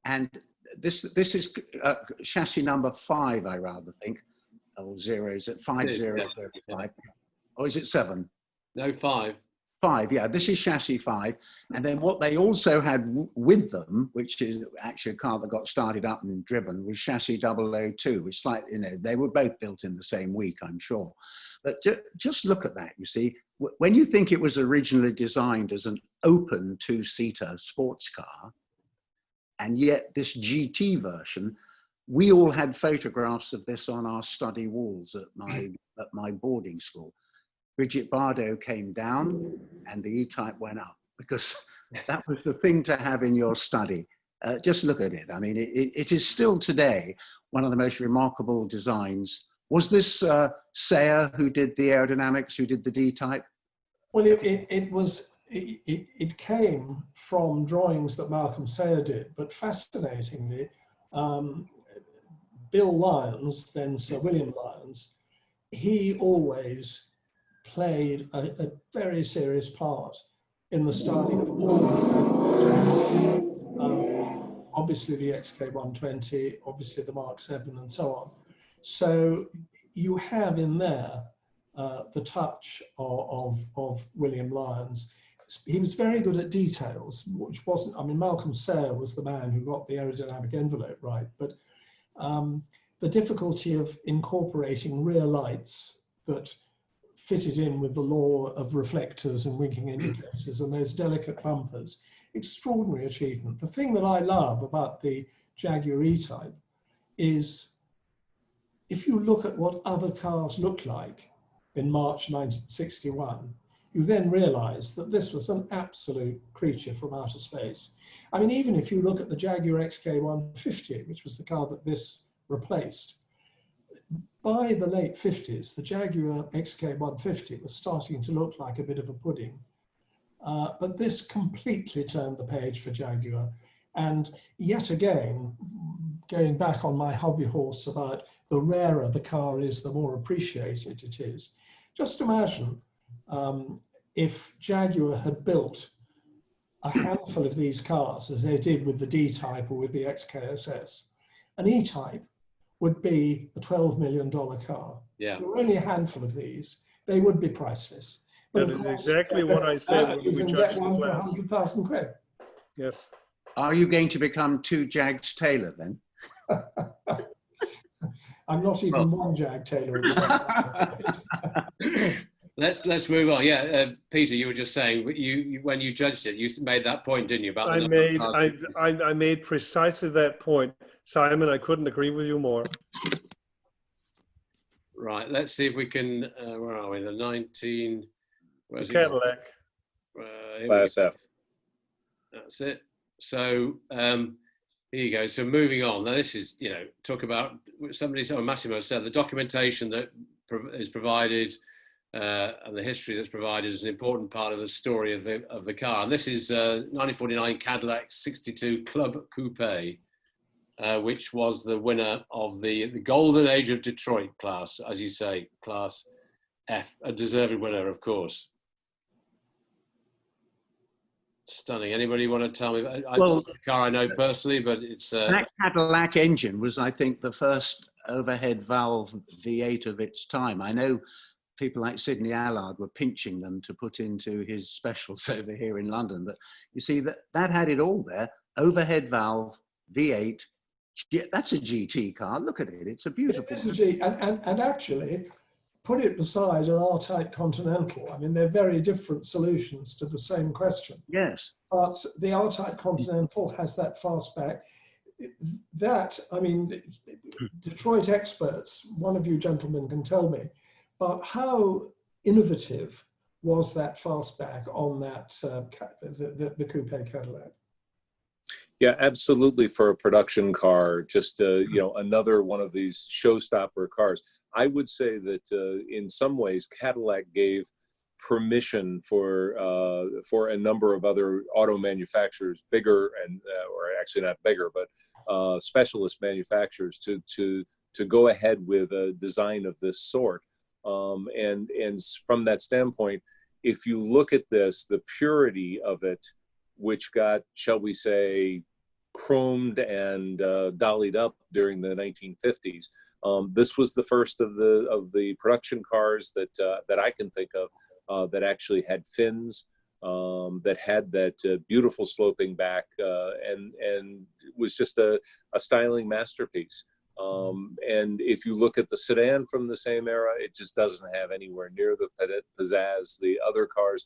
And this is chassis number 5, I rather think. Oh, 0, is it 5005? Or is it 7? No, 5. 5, yeah, this is chassis 5. And then what they also had with them, which is actually a car that got started up and driven, was chassis 002, which slightly, you know, they were both built in the same week, I'm sure. But just look at that, you see. When you think it was originally designed as an open 2-seater sports car, and yet this GT version, we all had photographs of this on our study walls at my boarding school. Bridget Bardot came down and the E-Type went up, because that was the thing to have in your study. Just look at it. I mean, it is still today one of the most remarkable designs. Was this Sayer who did the aerodynamics, who did the D-Type? Well, it came from drawings that Malcolm Sayer did, but fascinatingly, Bill Lyons, then Sir William Lyons, he always played a very serious part in the styling of all. Obviously the XK120, obviously the Mark 7 and so on. So you have in there the touch of William Lyons. He was very good at details, which wasn't, I mean, Malcolm Sayer was the man who got the aerodynamic envelope right, but the difficulty of incorporating rear lights that fitted in with the law of reflectors and winking indicators and those delicate bumpers, extraordinary achievement. The thing that I love about the Jaguar E-Type is, if you look at what other cars looked like in March 1961, you then realize that this was an absolute creature from outer space. I mean, even if you look at the Jaguar XK150, which was the car that this replaced, by the late 50s, the Jaguar XK150 was starting to look like a bit of a pudding. But this completely turned the page for Jaguar. And yet again, going back on my hobby horse about the rarer the car is, the more appreciated it is. Just imagine if Jaguar had built a handful of these cars, as they did with the D-Type or with the XKSS. An E-Type would be a $12 million car. Yeah. If there were only a handful of these, they would be priceless. But that is exactly what I said when we judged the class. 100,000 quid. Yes. Are you going to become 2 Jags Taylor then? I'm not even one Jag Taylor. Let's move on. Yeah, Peter, you were just saying, you when you judged it, you made that point, didn't you? About I made precisely that point, Simon. I couldn't agree with you more. Right. Let's see if we can. Where are we? The 19. Where's the Cadillac. Class F. That's it. So here you go. So moving on. Now this is, you know, talk about Massimo said the documentation that is provided. And the history that's provided is an important part of the story of the car. And this is 1949 Cadillac 62 Club Coupe, which was the winner of the Golden Age of Detroit class, as you say, class F, a deserving winner, of course. Stunning. Anybody want to tell me? Well, it's a car I know personally, but it's that Cadillac engine was, I think, the first overhead valve V8 of its time. I know people like Sidney Allard were pinching them to put into his specials over here in London. But you see, that had it all there. Overhead valve, V8. That's a GT car. Look at it. It's a beautiful. It is a G, and actually, put it beside an R-Type Continental. I mean, they're very different solutions to the same question. Yes. But the R-Type Continental has that fastback. That, I mean, Detroit experts, one of you gentlemen can tell me, but how innovative was that fastback on that the coupe Cadillac? Yeah, absolutely. For a production car, just you know, another one of these showstopper cars. I would say that in some ways, Cadillac gave permission for a number of other auto manufacturers, bigger and or actually not bigger, but specialist manufacturers to go ahead with a design of this sort. And from that standpoint, if you look at this, the purity of it, which got, shall we say, chromed and dollied up during the 1950s. This was the first of the production cars that I can think of that actually had fins, that had that beautiful sloping back, and it was just a styling masterpiece. And if you look at the sedan from the same era, it just doesn't have anywhere near the pizzazz the other cars.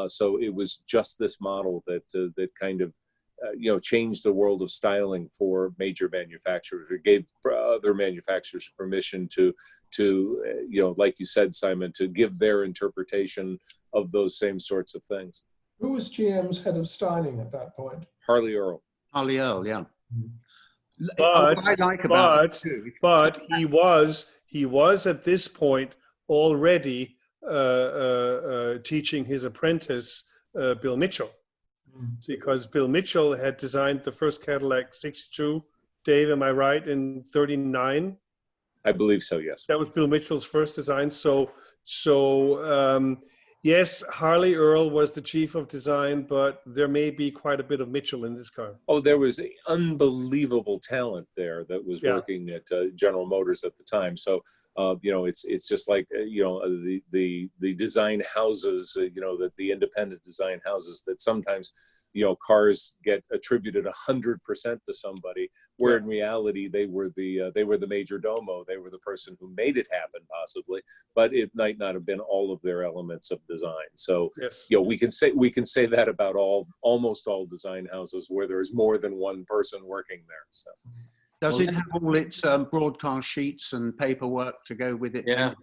So it was just this model that kind of changed the world of styling for major manufacturers. It gave other manufacturers permission to like you said, Simon, to give their interpretation of those same sorts of things. Who was GM's head of styling at that point? Harley Earl. Harley Earl, yeah. But, what I like about it too, but he was at this point already teaching his apprentice, Bill Mitchell, because Bill Mitchell had designed the first Cadillac 62. Dave, am I right, in 39? I believe so, yes. That was Bill Mitchell's first design. Yes, Harley Earl was the chief of design, but there may be quite a bit of Mitchell in this car. Oh, there was unbelievable talent there that was working at General Motors at the time. So, it's just like, the design houses, that the independent design houses that sometimes, cars get attributed 100% to somebody, where in reality they were the major domo. They were the person who made it happen, possibly, but it might not have been all of their elements of design. So, we can say that about almost all design houses where there's more than one person working there. So, does it have all its broadcast sheets and paperwork to go with it? Yeah.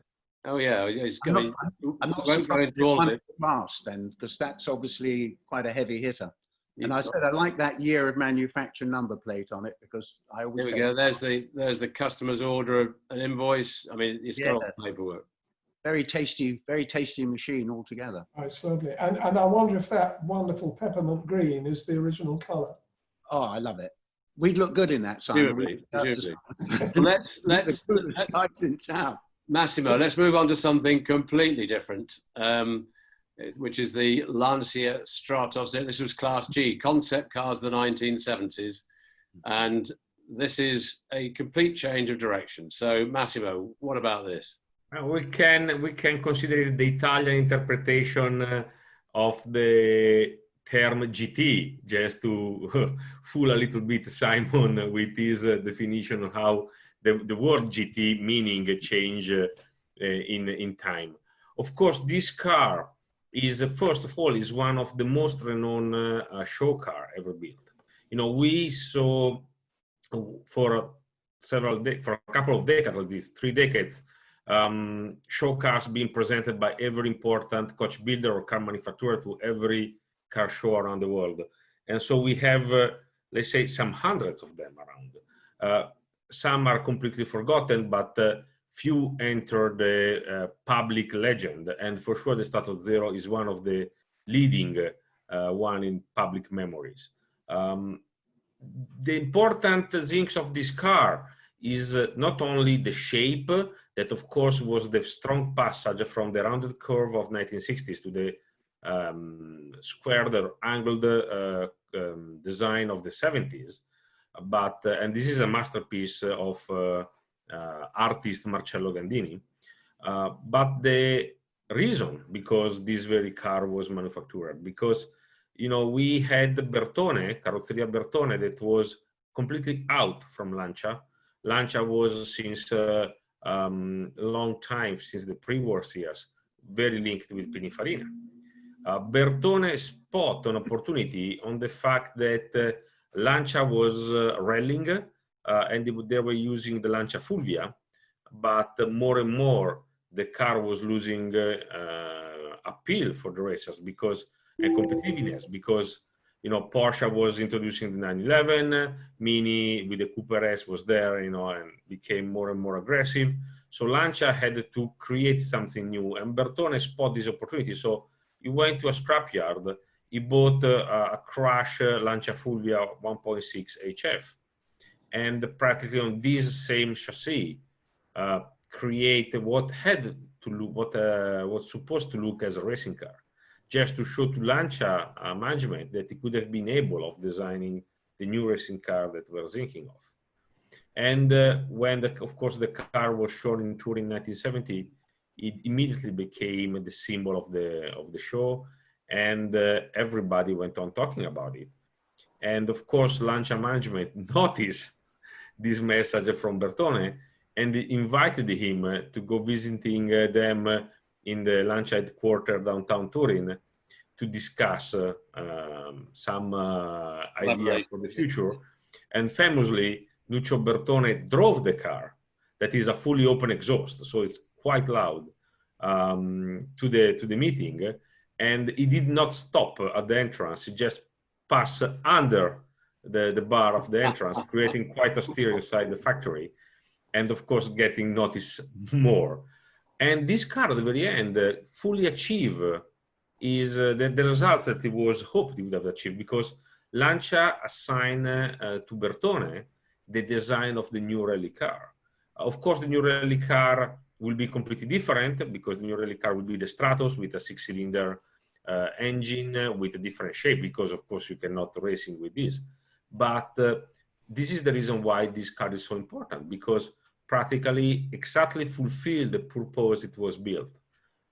Oh yeah, I'm not surprised it went fast then, because that's obviously quite a heavy hitter. And I said I like that year of manufacture number plate on it, because I always. There we go. There's the customer's order, an invoice. I mean, it's got all the paperwork. Very tasty machine altogether. Oh, it's lovely. And I wonder if that wonderful peppermint green is the original colour. Oh, I love it. We'd look good in that, Simon. Presumably. Well, let's in town. Massimo, let's move on to something completely different, which is the Lancia Stratos. This was Class G, concept cars of the 1970s. And this is a complete change of direction. So, Massimo, what about this? We can consider it the Italian interpretation of the term GT, just to fool a little bit Simon with his definition of how the word GT meaning change in time. Of course, this car is, first of all, is one of the most renowned show car ever built. We saw for a couple of decades, at least 3 decades, show cars being presented by every important coach builder or car manufacturer to every car show around the world. And so we have, let's say, some hundreds of them around. Some are completely forgotten, but few enter the public legend. And for sure, the Stratos Zero is one of the leading one in public memories. The important things of this car is not only the shape, that of course was the strong passage from the rounded curve of 1960s to the squared or angled design of the 70s. But, and this is a masterpiece of artist Marcello Gandini. But the reason because this very car was manufactured, because, we had Bertone, Carrozzeria Bertone, that was completely out from Lancia. Lancia was since a long time, since the pre-war years, very linked with Pininfarina. Bertone spot an opportunity on the fact that Lancia was rallying and they were using the Lancia Fulvia, but more and more the car was losing appeal for the racers and competitiveness, because Porsche was introducing the 911, Mini with the Cooper S was there, and became more and more aggressive. So Lancia had to create something new, and Bertone spotted this opportunity. So he went to a scrapyard. He bought a crash Lancia Fulvia 1.6 HF, and practically on this same chassis, create what had to look what was supposed to look as a racing car, just to show to Lancia management that it could have been able of designing the new racing car that we're thinking of. And when, of course, the car was shown in Turin in 1970, it immediately became the symbol of the show, and everybody went on talking about it. And of course, Lancia management noticed this message from Bertone and invited him to go visiting them in the Lancia headquarters downtown Turin to discuss some idea for the future. And famously, Nuccio Bertone drove the car, that is a fully open exhaust, so it's quite loud, to the meeting, and he did not stop at the entrance. He just passed under the bar of the entrance, creating quite a stir inside the factory, and of course getting noticed more. And this car at the very end fully achieved is the results that it was hoped it would have achieved, because Lancia assigned to Bertone the design of the new rally car. Of course, the new rally car will be completely different, because the new rally car will be the Stratos with a 6-cylinder engine with a different shape, because of course you cannot racing with this. But this is the reason why this car is so important, because practically exactly fulfilled the purpose it was built.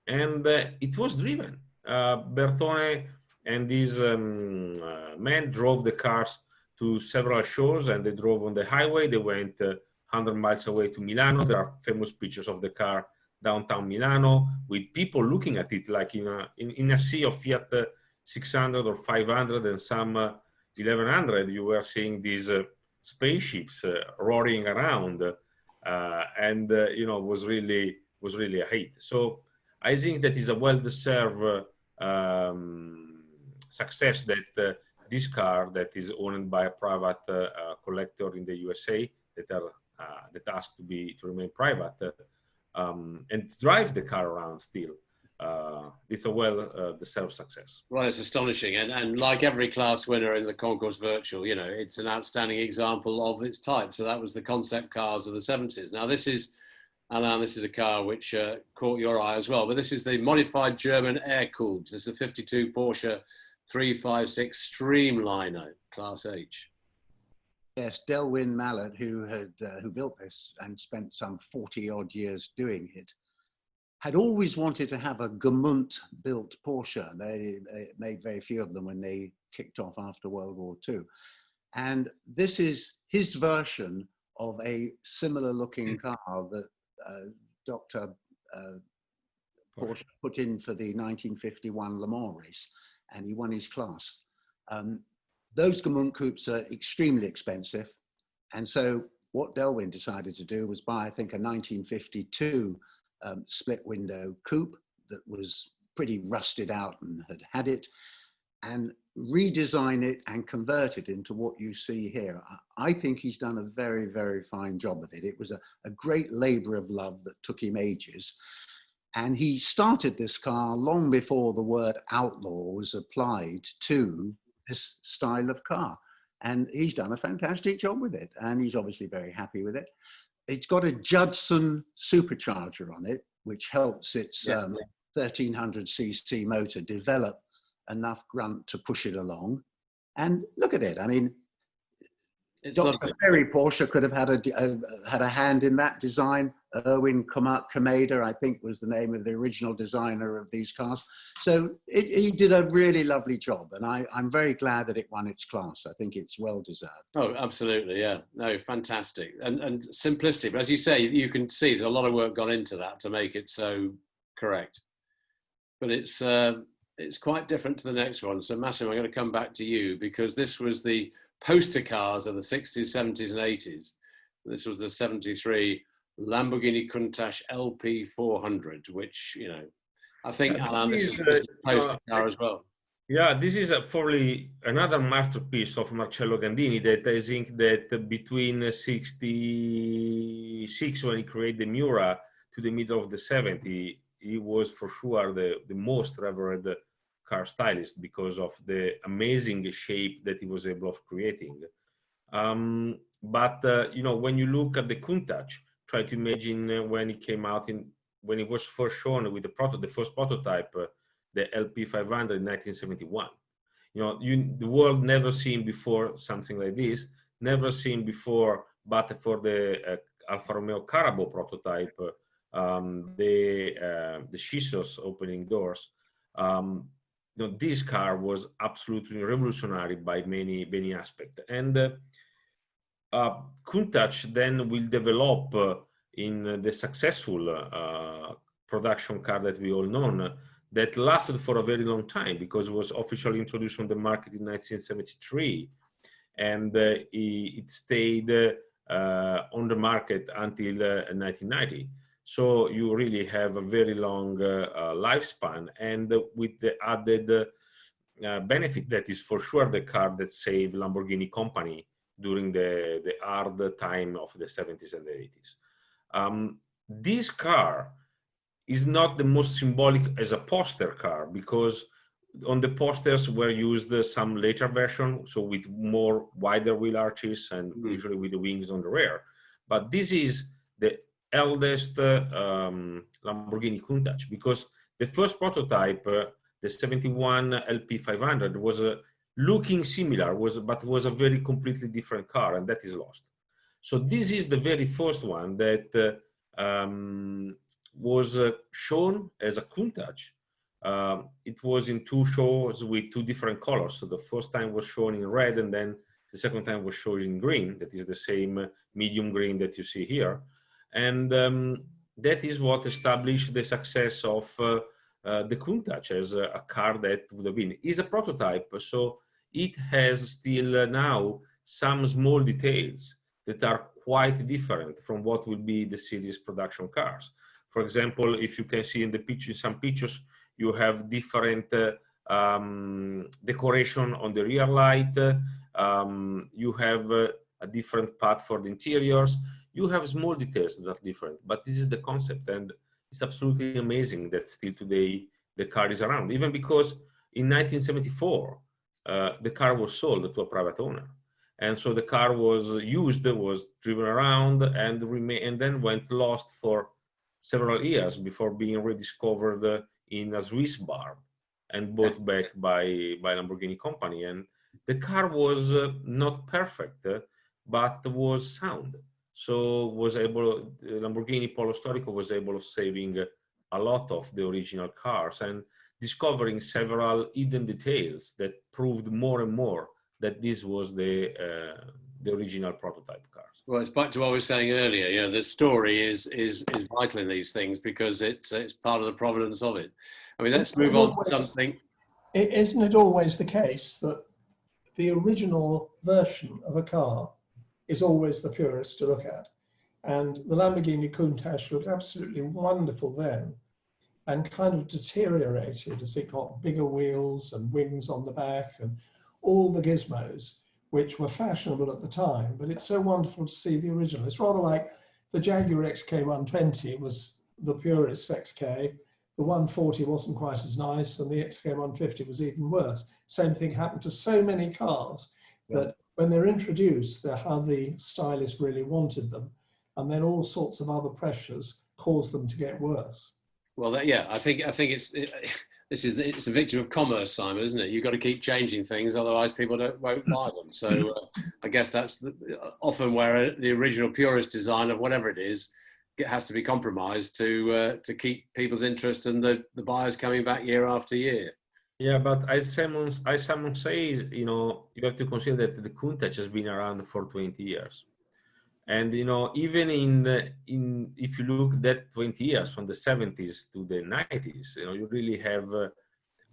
And it was driven. Bertone and these men drove the cars to several shows, and they drove on the highway. They went 100 miles away to Milano. There are famous pictures of the car downtown Milano with people looking at it like in a sea of Fiat 600 or 500 and some 1100. You were seeing these spaceships roaring around, and was really a hit. So I think that is a well-deserved success that this car that is owned by a private collector in the USA that asked to remain private and drive the car around still. It's a well-deserved success. Well, it's astonishing, and like every class winner in the Concours Virtual, it's an outstanding example of its type. So that was the concept cars of the 70s. Now this is, Alain, this is a car which caught your eye as well, but this is the modified German air-cooled. This is a 52 Porsche 356 Streamliner Class H. Yes, Delwyn Mallet, who built this and spent some 40-odd years doing it, had always wanted to have a Gemünt-built Porsche. They made very few of them when they kicked off after World War II. And this is his version of a similar-looking car that Dr. Porsche put in for the 1951 Le Mans race, and he won his class. Those Gemünt coupes are extremely expensive, and so what Delwyn decided to do was buy, I think, a 1952 split window coupe that was pretty rusted out and had it, and redesign it and convert it into what you see here. I think he's done a very, very fine job of it. It was a great labor of love that took him ages. And he started this car long before the word outlaw was applied to this style of car. And he's done a fantastic job with it. And he's obviously very happy with it. It's got a Judson supercharger on it, which helps its 1300cc motor develop enough grunt to push it along. And look at it. I mean, Dr. Ferry Porsche could have had a hand in that design. Erwin Kameda, I think, was the name of the original designer of these cars. So he did a really lovely job, and I'm very glad that it won its class. I think it's well deserved. Oh, absolutely, yeah. No, fantastic. And simplicity. But as you say, you can see that a lot of work gone into that to make it so correct. But it's quite different to the next one. So Massimo, I'm going to come back to you, because this was the poster cars of the 60s, 70s and 80s. This was the 73 Lamborghini Countach LP 400, which, I think, Alain, this is a poster car as well. Yeah, this is probably another masterpiece of Marcello Gandini that I think that between 66, when he created the Miura, to the middle of the 70s, he was for sure the most revered car stylist because of the amazing shape that he was able of creating. But when you look at the Countach, try to imagine when it came out in when it was first shown with the first prototype, the LP500 in 1971. You know, the world never seen before something like this, never seen before, but for the Alfa Romeo Carabo prototype, the scissors opening doors. You know, this car was absolutely revolutionary by many aspects. And Countach then will develop in the successful production car that we all know, that lasted for a very long time because it was officially introduced on the market in 1973, and it stayed on the market until 1990. So you really have a very long lifespan, and with the added benefit that is for sure the car that saved Lamborghini company during the hard time of the 70s and the 80s. This car is not the most symbolic as a poster car, because on the posters were used some later version, so with more wider wheel arches and usually with the wings on the rear. But this is the eldest Lamborghini Countach, because the first prototype, the 71 LP500, was looking similar, but was a very completely different car, and that is lost. So this is the very first one that was shown as a Countach. It was in two shows with two different colors. So the first time was shown in red, and then the second time was shown in green. That is the same medium green that you see here. And that is what established the success of the Countach as a car that would have been. It's a prototype, so it has still now some small details that are quite different from what will be the series production cars. For example, if you can see in the picture, in some pictures, you have different decoration on the rear light. You have a different path for the interiors. You have small details that are different, but this is the concept, and it's absolutely amazing that still today the car is around, even because in 1974, the car was sold to a private owner. And so the car was used, was driven around, and then went lost for several years before being rediscovered in a Swiss bar and bought back by Lamborghini company. And the car was not perfect, but was sound. So Lamborghini Polo Storico was able of saving a lot of the original cars and discovering several hidden details that proved more and more that this was the original prototype cars. Well, it's back to what I was saying earlier. You know, the story is vital in these things because it's part of the provenance of it. I mean, let's move on to something. Isn't it always the case that the original version of a car is always the purest to look at? And the Lamborghini Countach looked absolutely wonderful then, and kind of deteriorated as it got bigger wheels and wings on the back and all the gizmos, which were fashionable at the time. But it's so wonderful to see the original. It's rather like the Jaguar XK120 was the purest XK. The 140 wasn't quite as nice, and the XK150 was even worse. Same thing happened to so many cars that when they're introduced, they're how the stylist really wanted them, and then all sorts of other pressures cause them to get worse. Well, I think it's a victim of commerce, Simon, isn't it? You've got to keep changing things, otherwise people won't buy them. So I guess that's often where the original purist design of whatever it is, it has to be compromised to keep people's interest and the buyers coming back year after year. Yeah, but as Simon says, you know, you have to consider that the Countach has been around for 20 years. And, you know, even if you look at 20 years from the 70s to the 90s, you know, you really have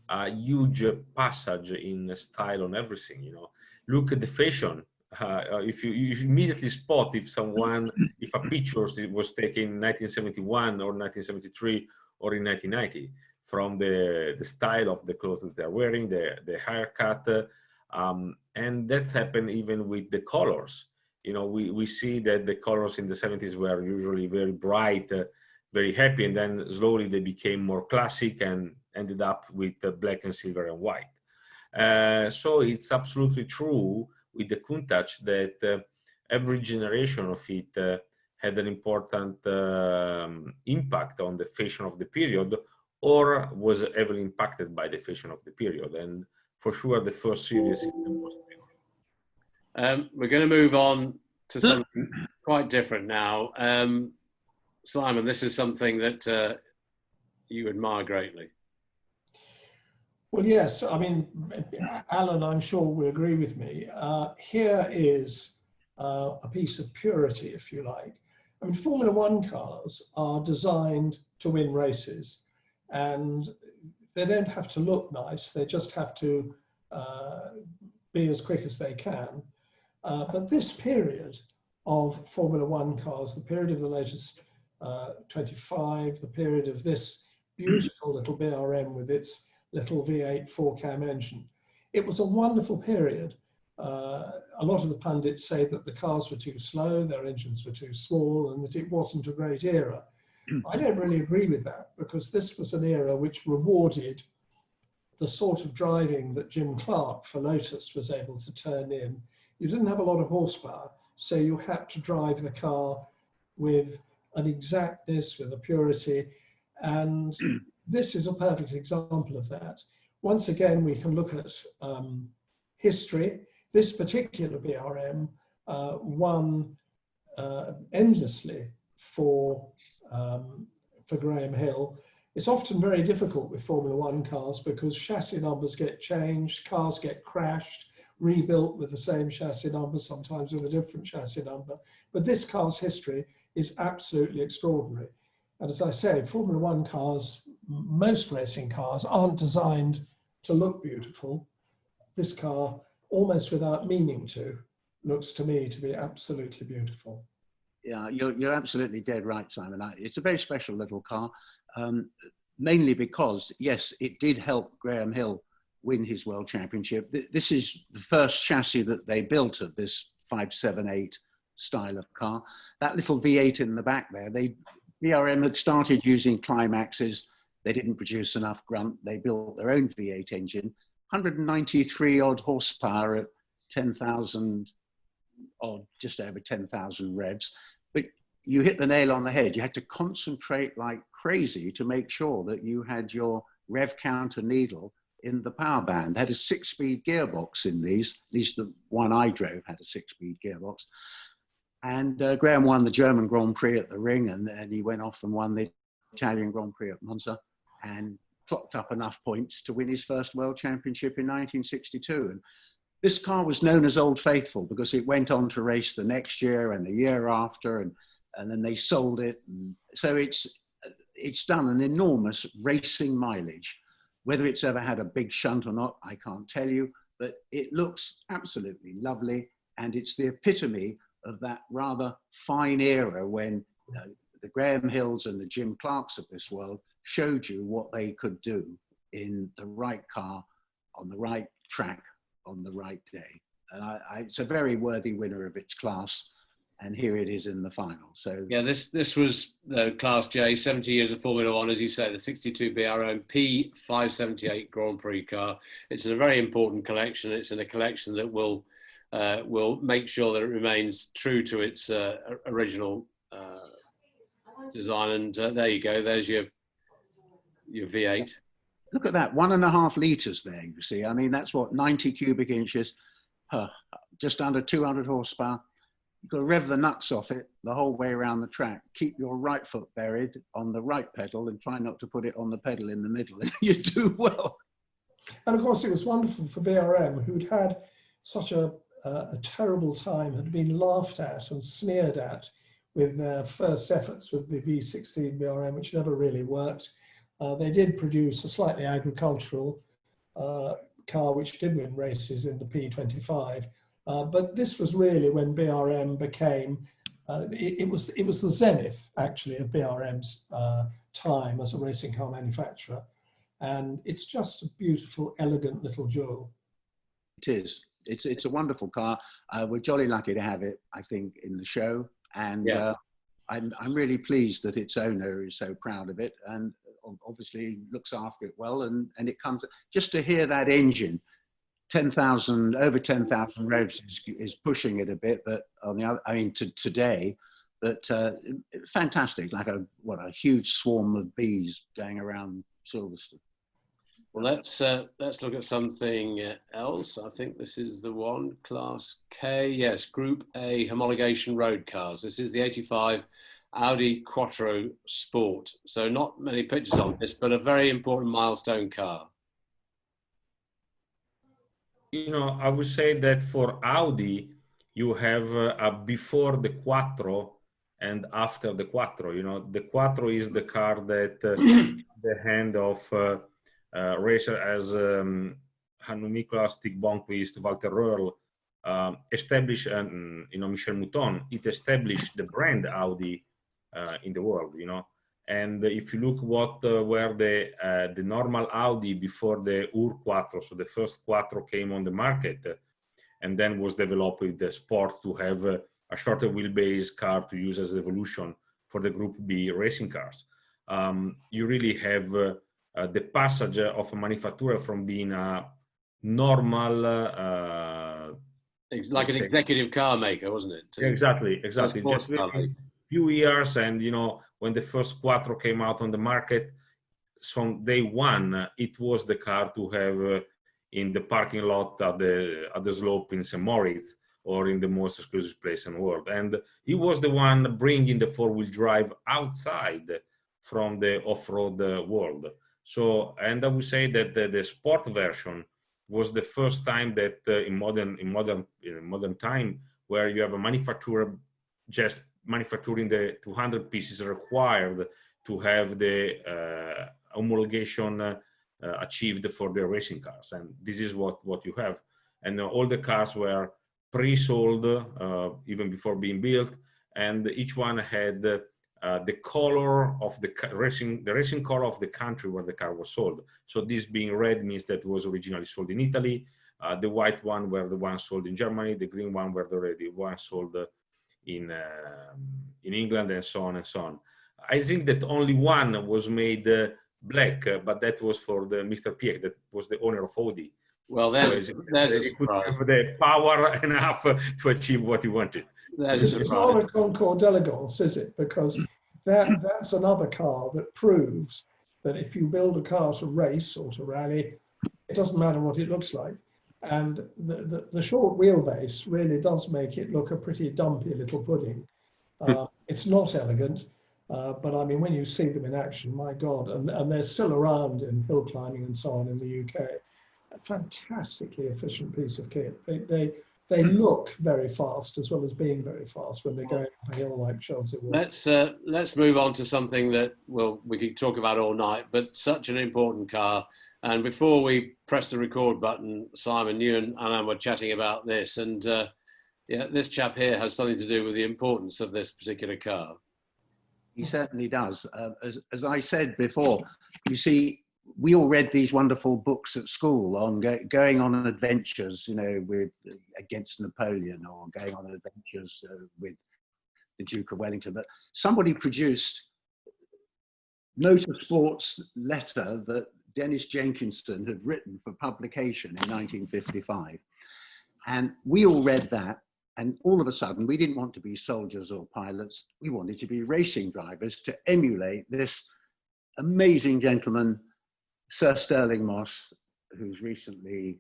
a huge passage in style on everything, you know. Look at the fashion. If you immediately spot if a picture was taken in 1971 or 1973 or in 1990, from the style of the clothes that they're wearing, the haircut, and that's happened even with the colors. You know, we see that the colors in the 70s were usually very bright, very happy, and then slowly they became more classic and ended up with black and silver and white. So it's absolutely true with the Countach that every generation of it had an important impact on the fashion of the period, or was heavily impacted by the fashion of the period. And for sure, the first series is the most. We're going to move on to something quite different now. Simon, this is something that you admire greatly. Well, yes. I mean, Alan, I'm sure will agree with me. Here is a piece of purity, if you like. I mean, Formula One cars are designed to win races, and they don't have to look nice. They just have to be as quick as they can. But this period of Formula One cars, the period of the latest 25, the period of this beautiful little BRM with its little V8 4-cam engine, it was a wonderful period. A lot of the pundits say that the cars were too slow, their engines were too small, and that it wasn't a great era. I don't really agree with that, because this was an era which rewarded the sort of driving that Jim Clark for Lotus was able to turn in. You didn't have a lot of horsepower, so you had to drive the car with an exactness, with a purity, and this is a perfect example of that. Once again, we can look at history. This particular BRM won endlessly for Graham Hill. It's often very difficult with Formula One cars because chassis numbers get changed, cars get crashed, rebuilt with the same chassis number, sometimes with a different chassis number. But this car's history is absolutely extraordinary. And as I say, Formula One cars, most racing cars, aren't designed to look beautiful. This car, almost without meaning to, looks to me to be absolutely beautiful. Yeah, you're absolutely dead right, Simon. It's a very special little car, mainly because, yes, it did help Graham Hill win his world championship. This is the first chassis that they built of this 578 style of car. That little V8 in the back there, BRM had started using climaxes. They didn't produce enough grunt. They built their own V8 engine, 193 odd horsepower at 10,000 or just over 10,000 revs. But you hit the nail on the head. You had to concentrate like crazy to make sure that you had your rev counter needle in the power band. They had a 6-speed gearbox in these. At least the one I drove had a 6-speed gearbox. And Graham won the German Grand Prix at the Ring, and he went off and won the Italian Grand Prix at Monza and clocked up enough points to win his first world championship in 1962. And this car was known as Old Faithful because it went on to race the next year and the year after, and then they sold it. And so it's done an enormous racing mileage. Whether it's ever had a big shunt or not, I can't tell you, but it looks absolutely lovely. And it's the epitome of that rather fine era when the Graham Hills and the Jim Clarks of this world showed you what they could do in the right car, on the right track, on the right day. And it's a very worthy winner of its class. And here it is in the final. So yeah, this was the Class J, 70 years of Formula One, as you say, the 62 BRM P578 Grand Prix car. It's in a very important collection. It's in a collection that will make sure that it remains true to its original design. And there you go. There's your V8. Look at that, 1.5 litres there, you see. I mean, that's what, 90 cubic inches, just under 200 horsepower. You've got to rev the nuts off it the whole way around the track. Keep your right foot buried on the right pedal and try not to put it on the pedal in the middle, and you do well. And of course, it was wonderful for BRM, who'd had such a terrible time, had been laughed at and sneered at with their first efforts with the V16 BRM, which never really worked. They did produce a slightly agricultural car, which did win races in the P25. But this was really when BRM became, it was the zenith, actually, of BRM's time as a racing car manufacturer. And it's just a beautiful, elegant little jewel. It is. It's a wonderful car. We're jolly lucky to have it, I think, in the show. And yeah. I'm really pleased that its owner is so proud of it and obviously looks after it well. And it comes, just to hear that engine, 10,000, over 10,000 revs is pushing it a bit, but on the other, I mean, today, But fantastic, like a huge swarm of bees going around Silverstone. Well, let's look at something else. I think this is the one, Class K. Yes, Group A homologation road cars. This is the 85 Audi Quattro Sport. So not many pictures on this, but a very important milestone car. You know, I would say that for Audi, you have a before the Quattro and after the Quattro. You know, the Quattro is the car that the hand of racer as Nicolas Stig-Blomqvist, Walter Röhrl established, you know, Michel Mouton, it established the brand Audi in the world, you know. And if you look what were the normal Audi before the Ur Quattro, so the first Quattro came on the market and then was developed with the Sport to have a shorter wheelbase car to use as evolution for the Group B racing cars. You really have the passage of a manufacturer from being a normal like an executive car maker, wasn't it? Exactly. Just really few years, and you know, when the first Quattro came out on the market, from day one, it was the car to have in the parking lot at the slope in St. Moritz or in the most exclusive place in the world. And he was the one bringing the four-wheel drive outside from the off-road world. So, and I would say that the sport version was the first time that in modern time where you have a manufacturer just manufacturing the 200 pieces required to have the homologation achieved for the racing cars. And this is what you have. And all the cars were pre-sold even before being built, and each one had the color of the racing color of the country where the car was sold. So this being red means that it was originally sold in Italy. The white one were the ones sold in Germany. The green one were the ones sold in England, and so on and so on. I think that only one was made black, but that was for the Mr. Piech, that was the owner of Audi. Well, there's a surprise. Have the power enough to achieve what he wanted. It's not a Concours d'Elegance, is it? Because that's another car that proves that if you build a car to race or to rally, it doesn't matter what it looks like. And the short wheelbase really does make it look a pretty dumpy little pudding. It's not elegant, but I mean, when you see them in action, my God, and they're still around in hill climbing and so on in the UK. A fantastically efficient piece of kit. They look very fast as well as being very fast when they're going up a hill like Chelsea Wall. Let's move on to something that, well, we could talk about all night, but such an important car. And before we press the record button, Simon, you and Alan were chatting about this, and yeah, this chap here has something to do with the importance of this particular car. He certainly does. As I said before, you see, we all read these wonderful books at school on going on adventures, you know, against Napoleon, or going on adventures with the Duke of Wellington. But somebody produced motorsports letter that Dennis Jenkinson had written for publication in 1955. And we all read that. And all of a sudden, we didn't want to be soldiers or pilots. We wanted to be racing drivers to emulate this amazing gentleman, Sir Stirling Moss, who's recently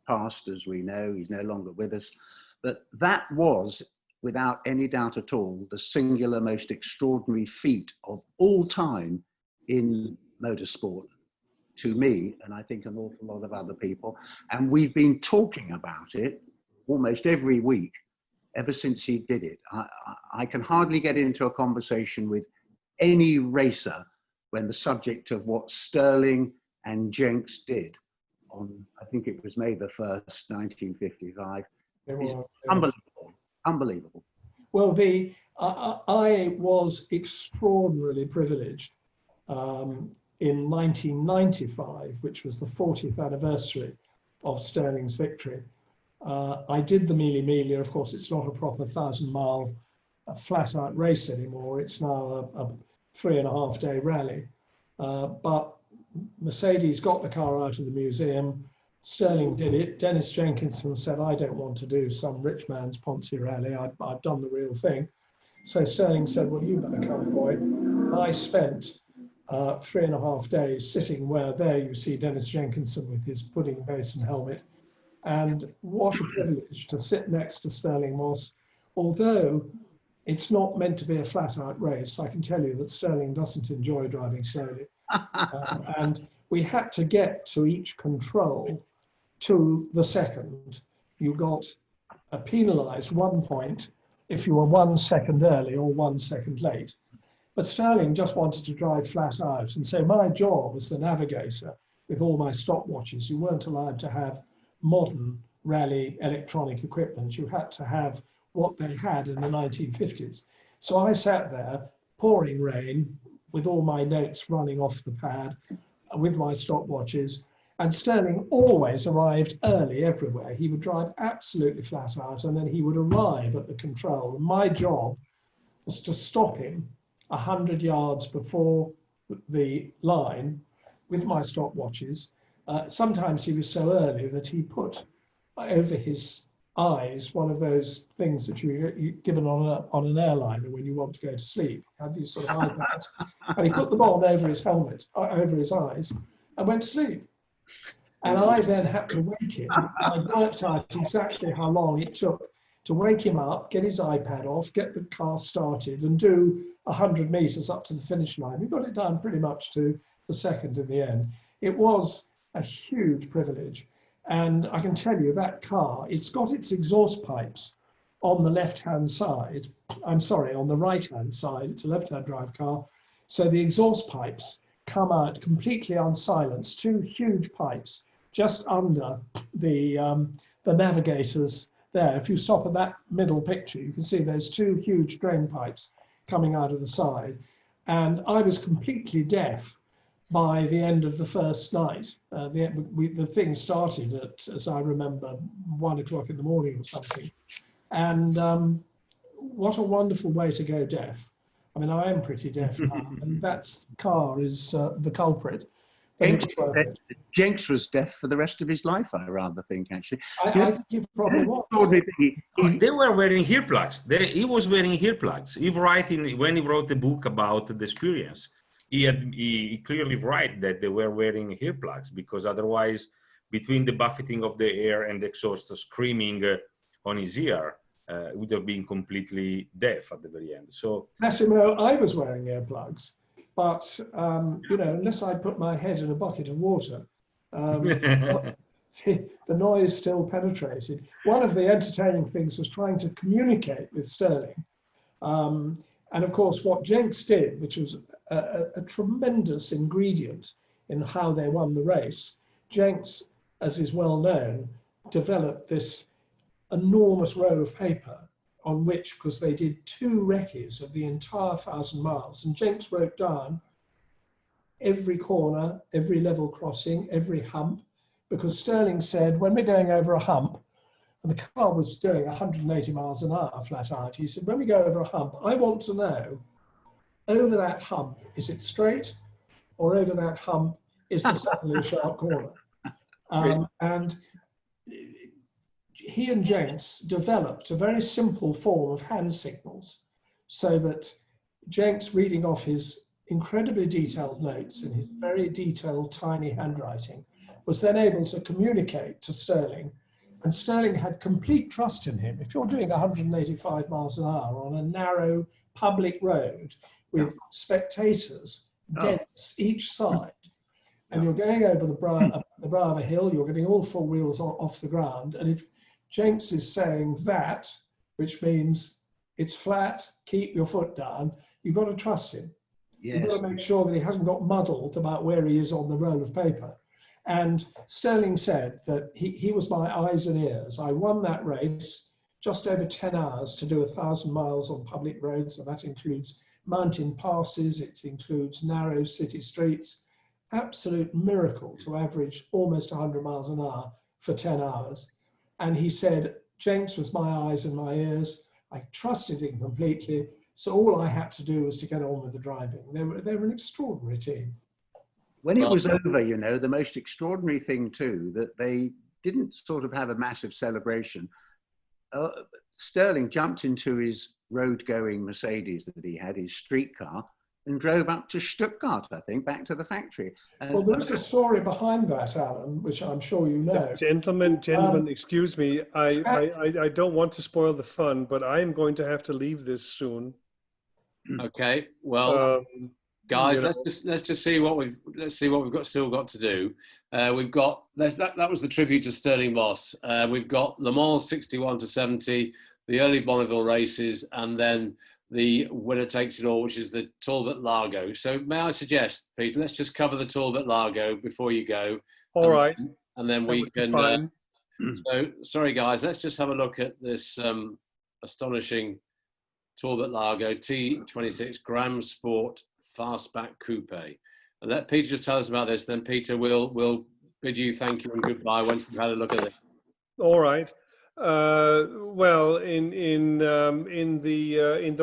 passed, as we know. He's no longer with us. But that was, without any doubt at all, the singular most extraordinary feat of all time in motorsport, to me, and I think an awful lot of other people. And we've been talking about it almost every week ever since he did it. I can hardly get into a conversation with any racer when the subject of what Stirling and Jenks did on, I think it was May the 1st, 1955, is unbelievable, unbelievable. Well, I was extraordinarily privileged in 1995, which was the 40th anniversary of Stirling's victory. I did the Mealy Mealy. Of course, it's not a proper 1,000-mile flat-out race anymore. It's now a 3.5-day rally. But Mercedes got the car out of the museum. Stirling did it. Dennis Jenkinson said, I don't want to do some rich man's Ponzi rally. I've done the real thing. So Sterling said, well, you better come, boy. I spent 3.5 days sitting where there you see Dennis Jenkinson with his pudding basin helmet. And what a privilege to sit next to Sterling Moss. Although it's not meant to be a flat out race, I can tell you that Sterling doesn't enjoy driving slowly. And we had to get to each control to the second. You got a penalised 1 point if you were 1 second early or 1 second late. But Sterling just wanted to drive flat out. And so my job as the navigator with all my stopwatches, you weren't allowed to have modern rally electronic equipment. You had to have what they had in the 1950s. So I sat there, pouring rain, with all my notes running off the pad, with my stopwatches, and Sterling always arrived early everywhere. He would drive absolutely flat out, and then he would arrive at the control. And my job was to stop him 100 yards before the line with my stopwatches. Sometimes he was so early that he put over his eyes one of those things that you given on an airliner when you want to go to sleep. He had these sort of iPads, and he put them on over his helmet, over his eyes, and went to sleep. And I then had to wake him. I worked out exactly how long it took to wake him up, get his iPad off, get the car started, and do 100 meters up to the finish line. We got it done pretty much to the second in the end. It was a huge privilege. And I can tell you that car, it's got its exhaust pipes on the left-hand side. I'm sorry, on the right-hand side. It's a left-hand drive car. So the exhaust pipes come out completely unsilenced, 2 huge pipes just under the navigators there. If you stop at that middle picture, you can see those 2 huge drain pipes coming out of the side. And I was completely deaf by the end of the first night. The thing started at, as I remember, 1 o'clock in the morning or something. And what a wonderful way to go deaf. I mean, I am pretty deaf now, and that car is the culprit. Jenks was deaf for the rest of his life, I rather think, actually. I think he probably was. They were wearing earplugs. He was wearing earplugs. When he wrote the book about the experience, he clearly write that they were wearing earplugs, because otherwise, between the buffeting of the air and the exhaust screaming on his ear, would have been completely deaf at the very end. So, Massimo, I was wearing earplugs, but you know, unless I put my head in a bucket of water, the noise still penetrated. One of the entertaining things was trying to communicate with Sterling. And of course, what Jenks did, which was a tremendous ingredient in how they won the race, Jenks, as is well known, developed this enormous roll of paper on which, because they did 2 recces of the entire 1,000 miles, and Jenks wrote down every corner, every level crossing, every hump, because Sterling said, when we're going over a hump, and the car was doing 180 miles an hour flat out, he said, when we go over a hump, I want to know, over that hump, is it straight? Or over that hump, is there suddenly a sharp corner? And he and Jenks developed a very simple form of hand signals, so that Jenks, reading off his incredibly detailed notes in his very detailed, tiny handwriting, was then able to communicate to Sterling. And Sterling had complete trust in him. If you're doing 185 miles an hour on a narrow public road with spectators dense each side, and you're going over the brow of a hill, you're getting all 4 wheels off the ground, and if Jenks is saying that, which means it's flat, keep your foot down, you've got to trust him. Yes. You've got to make sure that he hasn't got muddled about where he is on the roll of paper. And Sterling said that he was my eyes and ears. I won that race just over 10 hours to do 1,000 miles on public roads, and that includes mountain passes, it includes narrow city streets. Absolute miracle to average almost 100 miles an hour for 10 hours. And he said, Jenks was my eyes and my ears. I trusted him completely. So all I had to do was to get on with the driving. They were an extraordinary team. When it was over, you know, the most extraordinary thing too, that they didn't sort of have a massive celebration. Sterling jumped into his road-going Mercedes that he had, his street car, and drove up to Stuttgart, I think, back to the factory. Well, there is a story behind that, Alan, which I'm sure you know. Gentlemen, excuse me. I don't want to spoil the fun, but I am going to have to leave this soon. Okay, well, guys, you let's just see what we've still got to do. We've got that was the tribute to Sterling Moss. We've got Le Mans 61 to 70, the early Bonneville races, and then the winner takes it all, which is the Talbot Largo. So may I suggest, Peter, let's just cover the Talbot Largo before you go. All right. And then we can. Fine. So sorry, guys. Let's just have a look at this astonishing Talbot Largo T26 Grand Sport Fastback Coupe. And let Peter just tell us about this. Then Peter will bid you thank you and goodbye once you've had a look at it. All right. Well, in the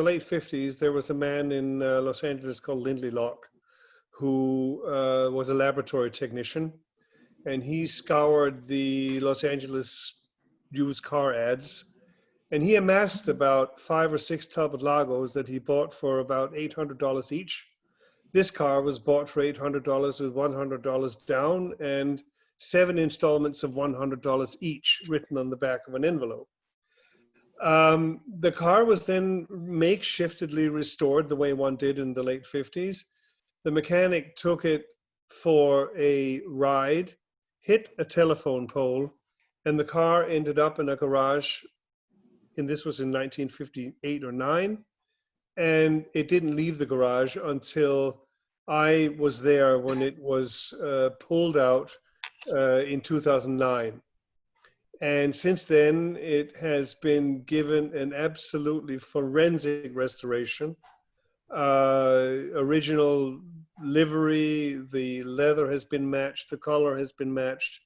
late 50s, there was a man in Los Angeles called Lindley Locke, who was a laboratory technician, and he scoured the Los Angeles used car ads, and he amassed about 5 or 6 Talbot Lagos that he bought for about $800 each. This car was bought for $800 with $100 down and 7 installments of $100 each written on the back of an envelope. The car was then makeshiftedly restored the way one did in the late 50s. The mechanic took it for a ride, hit a telephone pole, and the car ended up in a garage, and this was in 1958 or 9, and it didn't leave the garage until I was there when it was pulled out in 2009. And since then, it has been given an absolutely forensic restoration. Original livery, the leather has been matched, the color has been matched.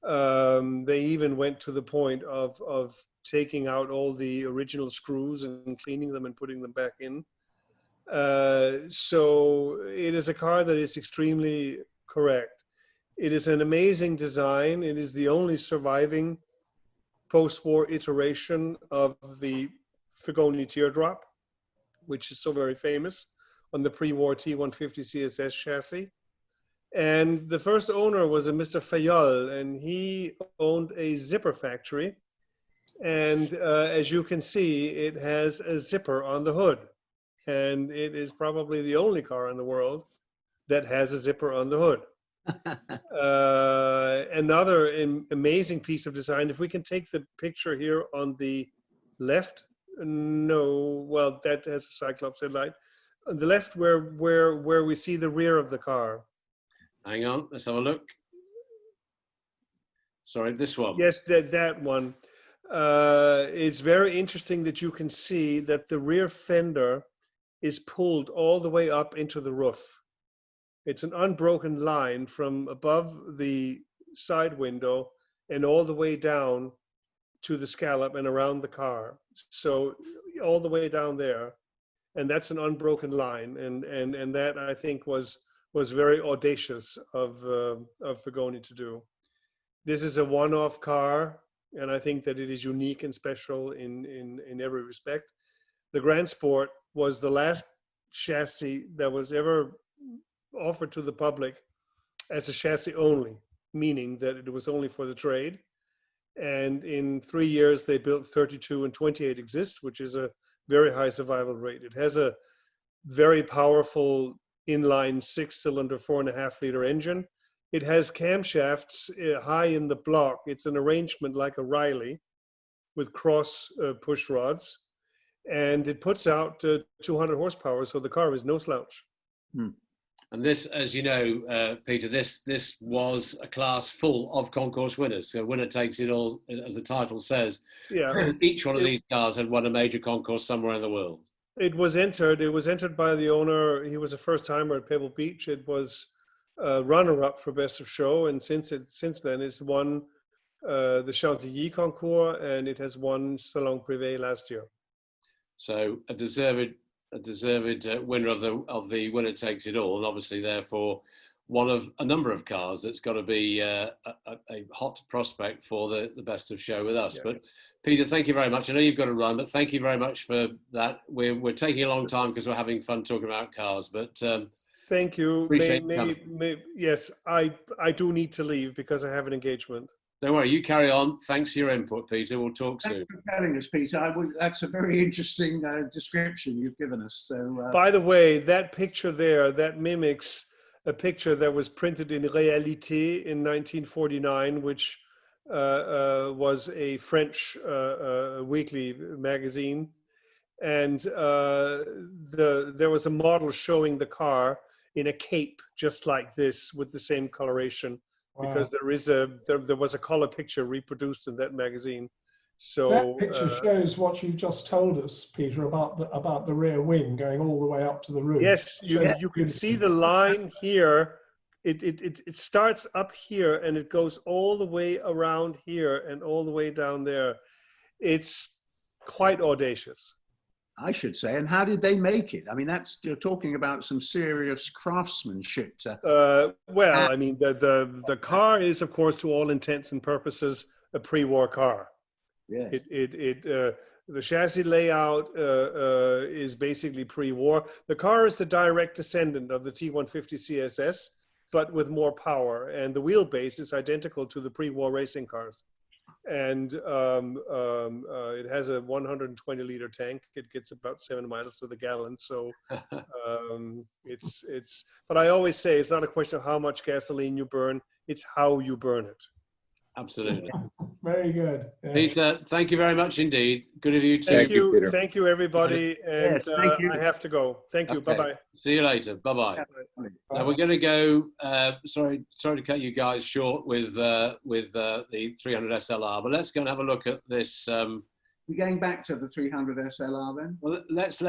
They even went to the point of taking out all the original screws and cleaning them and putting them back in. So it is a car that is extremely correct. It is an amazing design. It is the only surviving post-war iteration of the Figoni teardrop, which is so very famous on the pre-war T150 CSS chassis. And the first owner was a Mr. Fayol, and he owned a zipper factory. And as you can see, it has a zipper on the hood. And it is probably the only car in the world that has a zipper on the hood. Another amazing piece of design. If we can take the picture here on the left, no, well, that has a Cyclops headlight. On the left, where we see the rear of the car. Hang on, let's have a look. Sorry, this one. Yes, that one. It's very interesting that you can see that the rear fender is pulled all the way up into the roof. It's an unbroken line from above the side window and all the way down to the scallop and around the car. So all the way down there, and that's an unbroken line. And that, I think, was very audacious of Figoni to do. This is a one-off car, and I think that it is unique and special in every respect. The Grand Sport was the last chassis that was ever offered to the public as a chassis only, meaning that it was only for the trade. And in 3 years, they built 32 and 28 exist, which is a very high survival rate. It has a very powerful inline 6-cylinder, 4.5-liter engine. It has camshafts high in the block. It's an arrangement like a Riley with cross push rods. And it puts out 200 horsepower, so the car is no slouch. And this, as you know, Peter, this was a class full of concourse winners. So winner takes it all, as the title says. Yeah. Each one of these cars had won a major concourse somewhere in the world. It was entered by the owner. He was a first timer at Pebble Beach. It was runner-up for Best of Show, and since then it's won the Chantilly Concours, and it has won Salon Privé last year. So a deserved winner of the winner takes it all, and obviously therefore one of a number of cars that's got to be a hot prospect for the Best of Show with us. Yes. But Peter, thank you very much. I know you've got to run, but thank you very much for that. We're taking a long time because we're having fun talking about cars, but thank you. appreciate Yes, I do need to leave because I have an engagement. Don't worry, you carry on. Thanks for your input, Peter. We'll talk soon. Thanks for telling us, Peter. That's a very interesting description you've given us. So, by the way, that picture there, that mimics a picture that was printed in Réalité in 1949, which was a French weekly magazine. And there was a model showing the car in a cape just like this with the same coloration. Wow. Because there was a color picture reproduced in that magazine. So that picture shows what you've just told us, Peter, about the rear wing going all the way up to the roof. Yes, you can see the line here. It starts up here and it goes all the way around here and all the way down there. It's quite audacious, I should say. And how did they make it? I mean, you're talking about some serious craftsmanship. Well, I mean, the car is, of course, to all intents and purposes, a pre-war car. Yes. The chassis layout is basically pre-war. The car is the direct descendant of the T150 CSS, but with more power. And the wheelbase is identical to the pre-war racing cars. And it has a 120-liter tank. It gets about 7 miles to the gallon. So but I always say it's not a question of how much gasoline you burn, it's how you burn it. Absolutely. Very good. Yes. Peter, thank you very much indeed. Good of you too. Thank you, everybody. And yes, thank you. I have to go. Thank you. Okay. Bye-bye. See you later. Bye-bye. Now we're going to go, sorry to cut you guys short with the 300 SLR, but let's go and have a look at this. We're going back to the 300 SLR then? Well, let's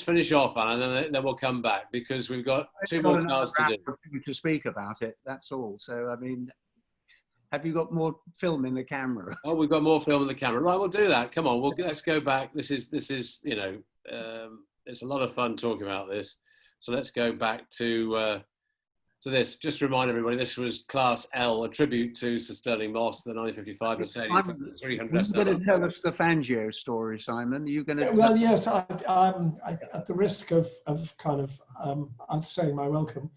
finish off, Alan, and then we'll come back because we've got two more cars to do. To speak about it, that's all. So, I mean, have you got more film in the camera? Oh, we've got more film in the camera. Right, we'll do that. Come on, let's go back. This is it's a lot of fun talking about this. So let's go back to this. Just to remind everybody, this was Class L, a tribute to Sir Sterling Moss, the 1955 Mercedes 300 SLR. You're going to tell us the Fangio story, Simon. Are you going to? Well, yes. I'm at the risk of kind of outstaying my welcome.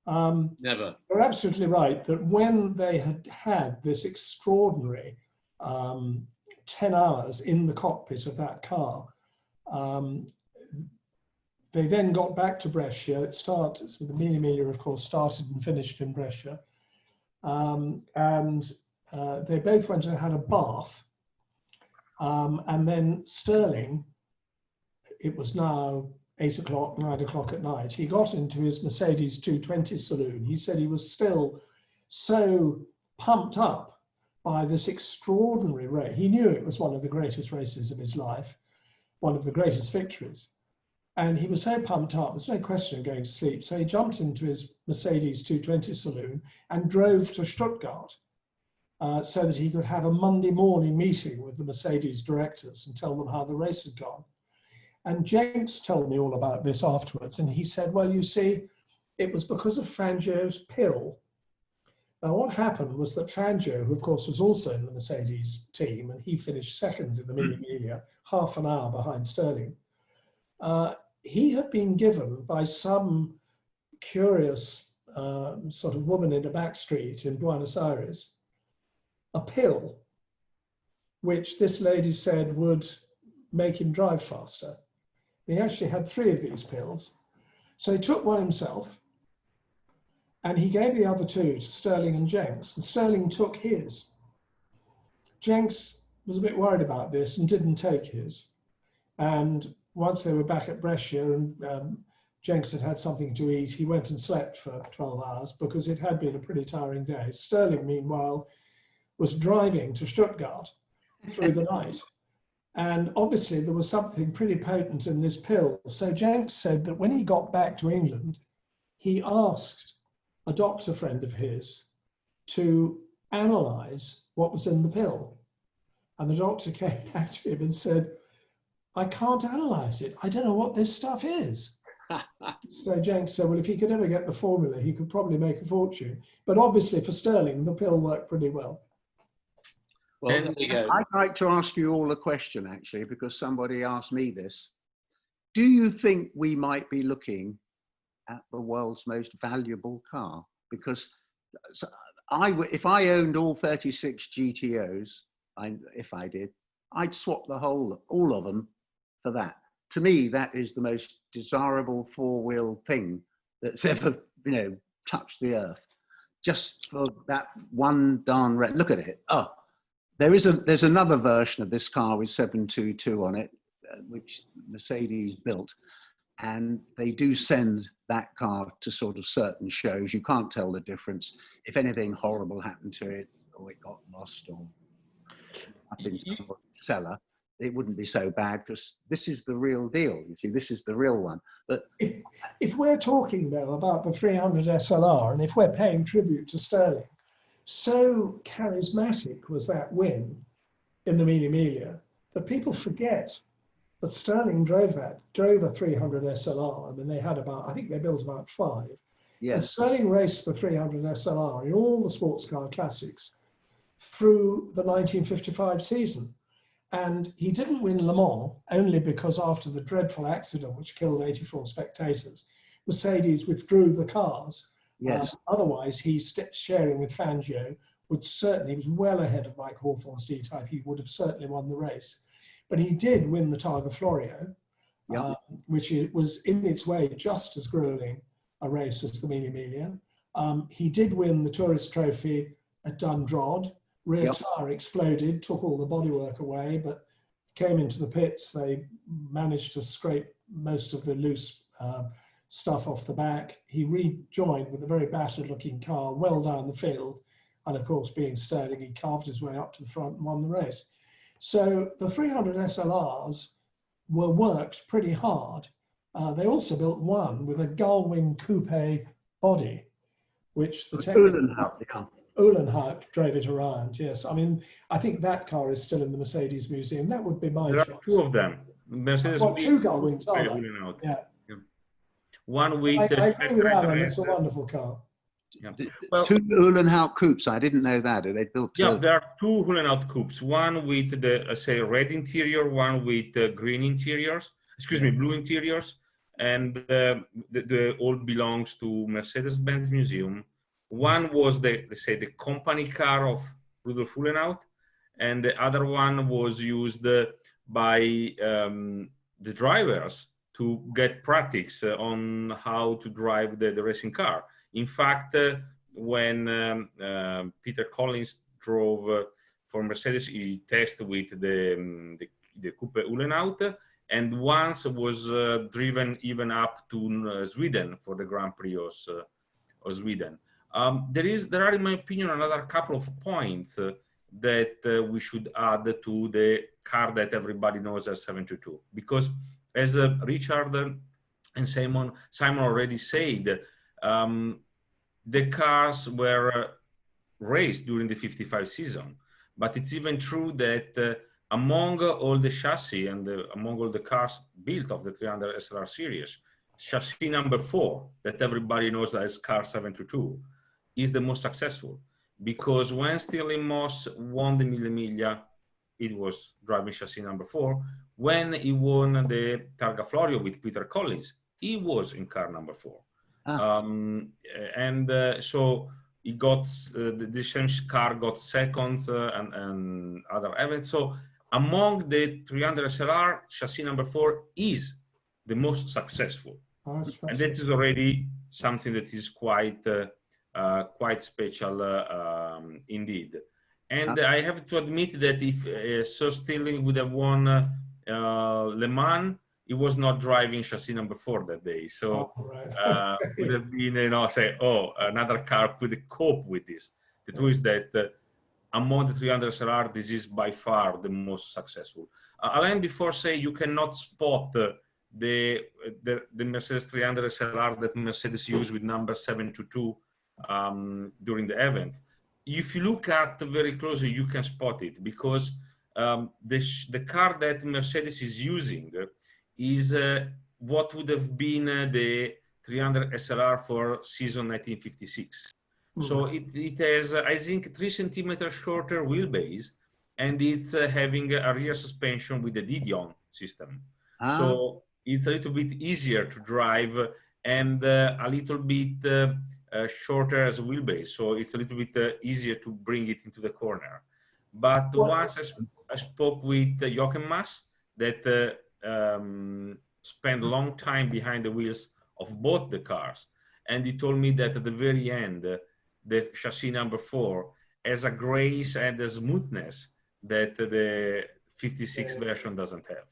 Never. You're absolutely right that when they had this extraordinary 10 hours in the cockpit of that car, they then got back to Brescia. It started, so the Mille Miglia, of course, started and finished in Brescia. And they both went and had a bath. And then Sterling, it was now 8 o'clock, 9 o'clock at night, he got into his Mercedes 220 saloon. He said he was still so pumped up by this extraordinary race. He knew it was one of the greatest races of his life, one of the greatest victories. And he was so pumped up, there's no question of going to sleep. So he jumped into his Mercedes 220 saloon and drove to Stuttgart so that he could have a Monday morning meeting with the Mercedes directors and tell them how the race had gone. And Jenks told me all about this afterwards. And he said, well, you see, it was because of Fangio's pill. Now, what happened was that Fangio, who of course was also in the Mercedes team, and he finished second in the Mille Miglia, half an hour behind Sterling, he had been given by some curious sort of woman in a back street in Buenos Aires a pill, which this lady said would make him drive faster. He actually had 3 of these pills. So he took one himself and he gave the other 2 to Sterling and Jenks, and Sterling took his. Jenks was a bit worried about this and didn't take his. And once they were back at Brescia and Jenks had had something to eat, he went and slept for 12 hours because it had been a pretty tiring day. Sterling, meanwhile, was driving to Stuttgart through the night. And obviously there was something pretty potent in this pill. So Jenks said that when he got back to England, he asked a doctor friend of his to analyze what was in the pill. And the doctor came back to him and said, I can't analyze it. I don't know what this stuff is. So Jenks said, well, if he could ever get the formula, he could probably make a fortune. But obviously for Sterling, the pill worked pretty well. Well, And there you go. I'd like to ask you all a question, actually, because somebody asked me this. Do you think we might be looking at the world's most valuable car? Because if I owned all 36 GTOs, if I did, I'd swap all of them for that. To me, that is the most desirable four-wheel thing that's ever, touched the earth. Just for that one darn red. Look at it. Oh, there's another version of this car with 722 on it, which Mercedes built. And they do send that car to sort of certain shows. You can't tell the difference. If anything horrible happened to it, or it got lost, or up in somebody's cellar, it wouldn't be so bad, because this is the real deal. You see, this is the real one. But if we're talking, though, about the 300 SLR, and if we're paying tribute to Sterling, so charismatic was that win in the Mille Miglia that people forget that Sterling drove a 300 SLR. I mean, they had I think they built about 5. yes. And Sterling raced the 300 SLR in all the sports car classics through the 1955 season. And he didn't win Le Mans only because after the dreadful accident which killed 84 spectators, Mercedes withdrew the cars. Yes. Otherwise, he's sharing with Fangio, he was well ahead of Mike Hawthorne's D-Type. He would have certainly won the race. But he did win the Targa Florio, which was in its way just as grueling a race as the Mille Miglia. He did win the Tourist Trophy at Dundrod. Rear tire exploded, took all the bodywork away, but came into the pits. They managed to scrape most of the loose stuff off the back. He rejoined with a very battered looking car well down the field. And of course, being Sterling, he carved his way up to the front and won the race. So the 300 SLRs were worked pretty hard. They also built one with a gull-wing coupe body, which the Uhlenhaut drove it around, yes. I mean, I think that car is still in the Mercedes Museum. That would be my choice. There are 2 of them. Mercedes. What, 2 gull-wings are there? Yeah. One with... I agree with Alan, it's a wonderful car. Yeah. Well, 2 Uhlenhaut coupes. I didn't know that. They built 2. Yeah, there are 2 Uhlenhaut coupes. One with the, say, red interior, one with green interiors. Excuse me, blue interiors. And the all belongs to Mercedes-Benz Museum. One was let's say, the company car of Rudolf Uhlenhaut, and the other one was used by the drivers to get practice on how to drive the racing car. In fact, when Peter Collins drove for Mercedes, he tested with the Coupe Uhlenhaut, and once was driven even up to Sweden for the Grand Prix of Sweden. There are, in my opinion, another couple of points that we should add to the car that everybody knows as 722, because as Richard and Simon already said, the cars were raced during the 55 season, but it's even true that among all the chassis and among all the cars built of the 300 SLR series, chassis number 4 that everybody knows as car 722 is the most successful, because when Stirling Moss won the Mille Miglia, it was driving chassis number 4. When he won the Targa Florio with Peter Collins, he was in car number 4. So he got the same car got second and other events. So among the 300 SLR, chassis number 4 is the most successful, and this is already something that is quite special indeed. And I have to admit that if Stirling would have won Le Mans, he was not driving chassis number 4 that day. So would have been, another car could cope with this. The truth is that among the 300 SLR, this is by far the most successful. Alain before say you cannot spot the Mercedes 300 SLR that Mercedes used with number 722 during the events. If you look at very closely, you can spot it, because the car that Mercedes is using is what would have been the 300 SLR for season 1956. So it has, I think, 3 centimeters shorter wheelbase, and it's having a rear suspension with the Didion system. Ah. So it's a little bit easier to drive and a little bit shorter as a wheelbase. So it's a little bit easier to bring it into the corner. But once I spoke with Jochen Mass, that spent a long time behind the wheels of both the cars. And he told me that at the very end, the chassis number 4 has a grace and a smoothness that the 56 version doesn't have.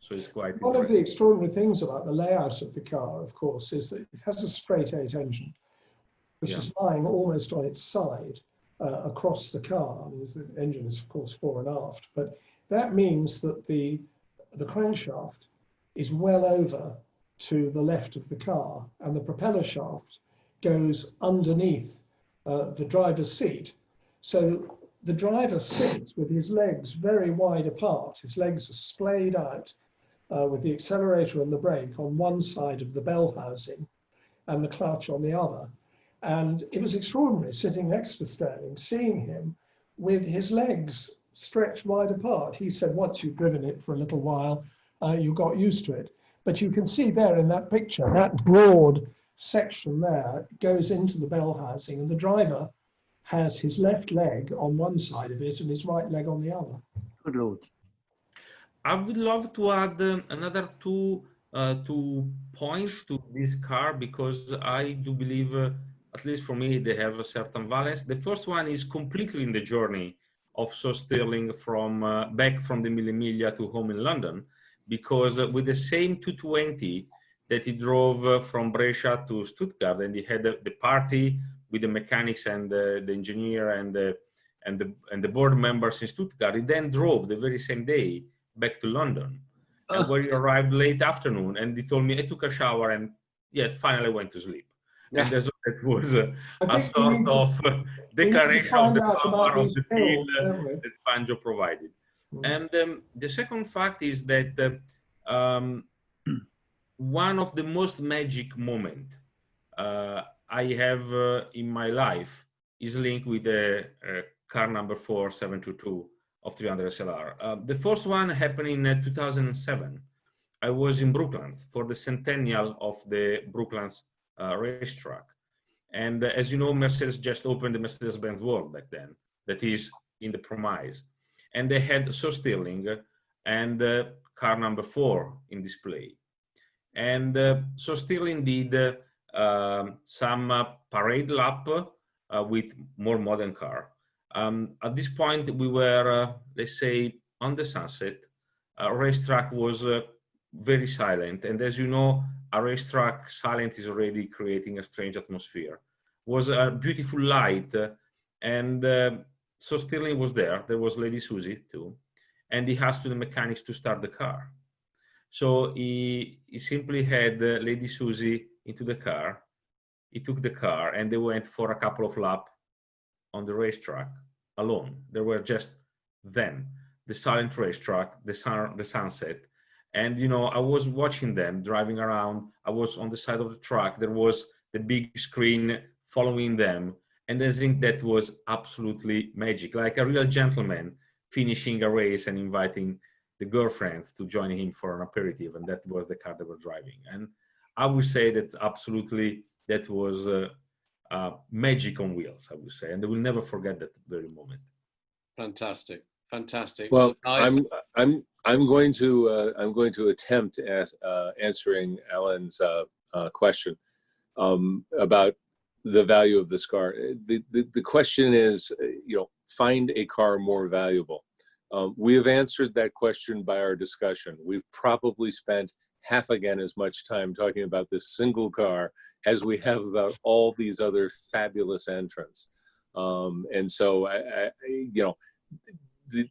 So it's quite One of the extraordinary things about the layout of the car, of course, is that it has a straight 8 engine, which is lying almost on its side across the car. I mean, the engine is, of course, fore and aft, but that means that the crankshaft is well over to the left of the car, and the propeller shaft goes underneath the driver's seat. So the driver sits with his legs very wide apart. His legs are splayed out with the accelerator and the brake on one side of the bell housing and the clutch on the other. And it was extraordinary sitting next to Sterling, seeing him with his legs stretched wide apart. He said, once you've driven it for a little while, you got used to it. But you can see there in that picture, that broad section there goes into the bell housing, and the driver has his left leg on one side of it and his right leg on the other. Good Lord. I would love to add another two points to this car, because I do believe, at least for me, they have a certain valence. The first one is completely in the journey of Sterling from back from the Mille Miglia to home in London, because with the same 220 that he drove from Brescia to Stuttgart, and he had the party with the mechanics and the engineer and the board members in Stuttgart, he then drove the very same day back to London, and where he arrived late afternoon, and he told me, I took a shower and yes, finally went to sleep. Yeah. And that was a sort of declaration of the power of the deal that Fangio provided. And the second fact is that one of the most magic moments I have in my life is linked with the car number 4 722 of 300 SLR. The first one happened in 2007. I was in Brooklands for the centennial of the Brooklands racetrack. And as you know, Mercedes just opened the Mercedes-Benz World back then, that is in the premise. And they had Sterling and car number 4 in display. And Sterling did some parade lap with more modern car. At this point, we were, let's say, on the sunset. Racetrack was very silent. And as you know, a racetrack silent is already creating a strange atmosphere. It was a beautiful light. And so Sterling was there. There was Lady Susie too. And he asked the mechanics to start the car. So he simply had Lady Susie into the car. He took the car and they went for a couple of laps on the racetrack alone. There were just them, the silent racetrack, the sunset. And, you know, I was watching them driving around. I was on the side of the track. There was the big screen following them. And I think that was absolutely magic, like a real gentleman finishing a race and inviting the girlfriends to join him for an aperitif. And that was the car they were driving. And I would say that absolutely that was magic on wheels, I would say. And they will never forget that very moment. Fantastic. Fantastic. Well, nice. I'm going to attempt answering Alan's question about the value of this car. The question is, you know, find a car more valuable. We have answered that question by our discussion. We've probably spent half again as much time talking about this single car as we have about all these other fabulous entrants. And so, you know,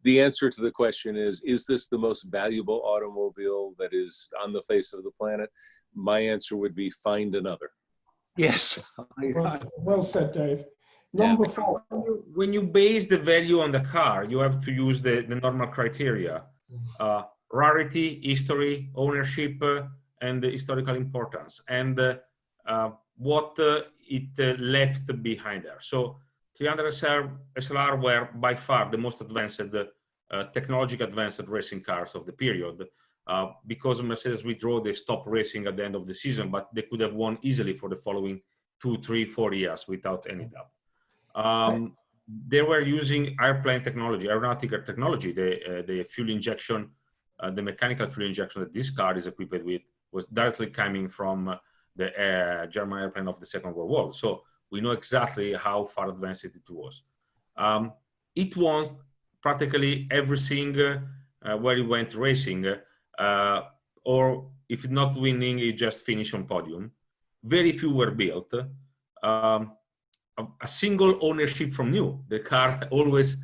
the answer to the question is this the most valuable automobile that is on the face of the planet? My answer would be find another. Yes. Well said, Dave. Number 4. When you base the value on the car, you have to use the normal criteria. Rarity, history, ownership, and the historical importance, and what it left behind there. So 300 SLR were by far the most advanced technological advanced racing cars of the period. Because Mercedes withdrew, they stopped racing at the end of the season, but they could have won easily for the following 2, 3, 4 years without any doubt. They were using airplane technology, aeronautical technology. The fuel injection, the mechanical fuel injection that this car is equipped with was directly coming from the German airplane of the Second World War. So we know exactly how far advanced it was. It won practically everything where it went racing, or if not winning, it just finished on podium. Very few were built. A single ownership from new. The car always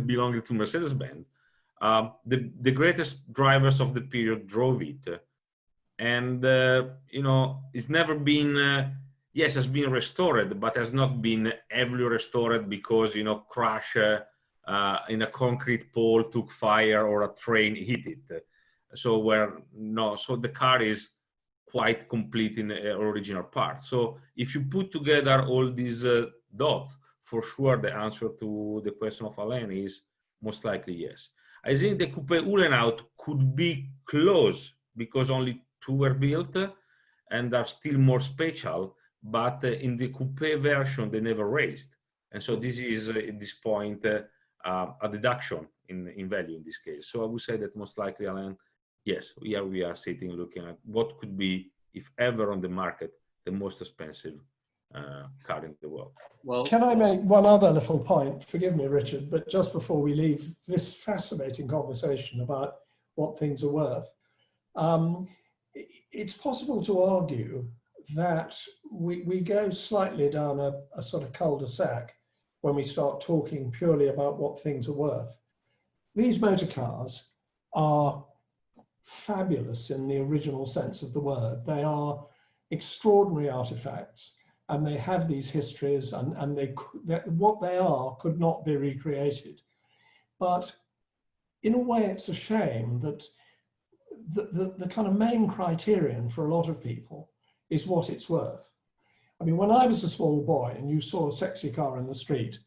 belonged to Mercedes-Benz. The greatest drivers of the period drove it. And, it's never been, yes, has been restored, but has not been heavily restored because, crash in a concrete pole, took fire, or a train hit it. So the car is quite complete in the original part. So if you put together all these dots, for sure the answer to the question of Alain is most likely yes. I think the Coupe Uhlenhaut could be close because only 2 were built and are still more special, but in the Coupe version they never raced. And so this is at this point a deduction in value in this case. So I would say that most likely, Alain, yes, here we are sitting looking at what could be, if ever on the market, the most expensive car in the world. Well, can I make one other little point? Forgive me, Richard, but just before we leave this fascinating conversation about what things are worth, it's possible to argue that we go slightly down a sort of cul-de-sac when we start talking purely about what things are worth. These motor cars are fabulous in the original sense of the word. They are extraordinary artifacts, and they have these histories, and what they are could not be recreated. But in a way, it's a shame that the kind of main criterion for a lot of people is what it's worth. I mean, when I was a small boy and you saw a sexy car in the street,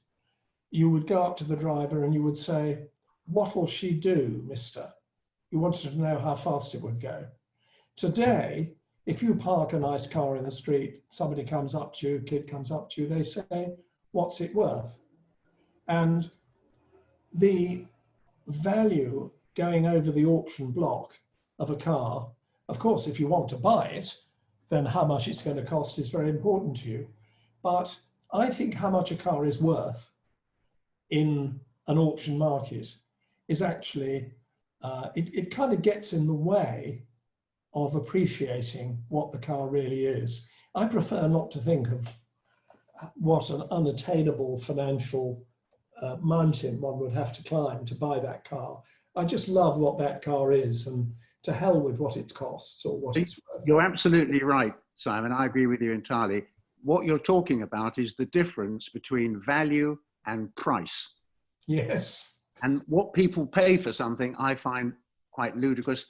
you would go up to the driver and you would say, "What'll she do, mister?" You wanted to know how fast it would go. Today, if you park a nice car in the street, somebody comes up to you, kid comes up to you, they say, "What's it worth?" And the value going over the auction block of a car, of course, if you want to buy it, then how much it's going to cost is very important to you. But I think how much a car is worth in an auction market is actually, it kind of gets in the way of appreciating what the car really is. I prefer not to think of what an unattainable financial mountain one would have to climb to buy that car. I just love what that car is, and to hell with what it costs or what it's worth. You're absolutely right, Simon. I agree with you entirely. What you're talking about is the difference between value and price. Yes. And what people pay for something, I find quite ludicrous.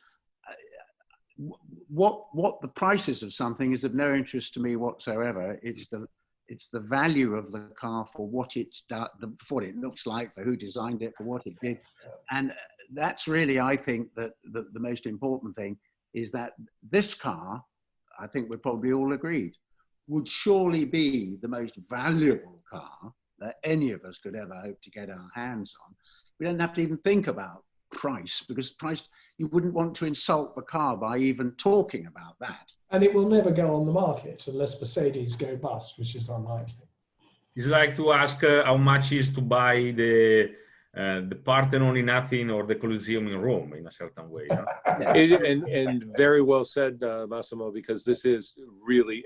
What the prices of something is of no interest to me whatsoever. It's the value of the car for what it's done, for what it looks like, for who designed it, for what it did. And that's really, I think, that the most important thing is that this car, I think we're probably all agreed, would surely be the most valuable car that any of us could ever hope to get our hands on. We don't have to even think about price, because price, you wouldn't want to insult the car by even talking about that. And it will never go on the market unless Mercedes go bust, which is unlikely. It's like to ask how much is to buy the Parthenon in Athens or the Colosseum in Rome, in a certain way. And very well said, Massimo, because this is really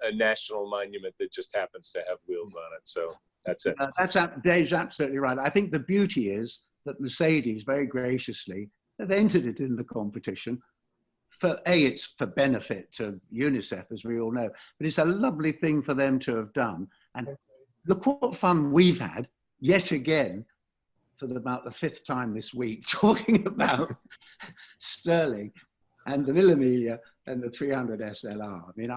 a national monument that just happens to have wheels on it. So that's it. Dave's absolutely right. I think the beauty is that Mercedes very graciously have entered it in the competition. For it's for benefit to UNICEF, as we all know, but it's a lovely thing for them to have done. And look what fun we've had yet again for about the 5th time this week, talking about Sterling and the Mille Miglia and the 300 SLR. I mean,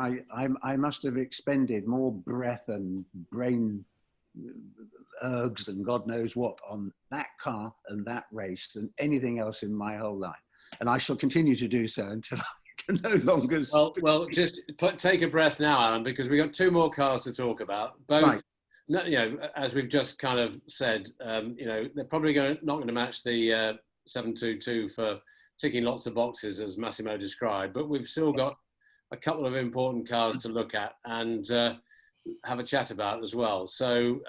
I must have expended more breath and brain ergs and God knows what on that car and that race than anything else in my whole life. And I shall continue to do so until I can no longer. Well, just take a breath now, Alan, because we've got two more cars to talk about. Both, right. You know, as we've just kind of said, you know, they're probably not going to match the 722 for ticking lots of boxes, as Massimo described, but we've still got a couple of important cars to look at and have a chat about as well. So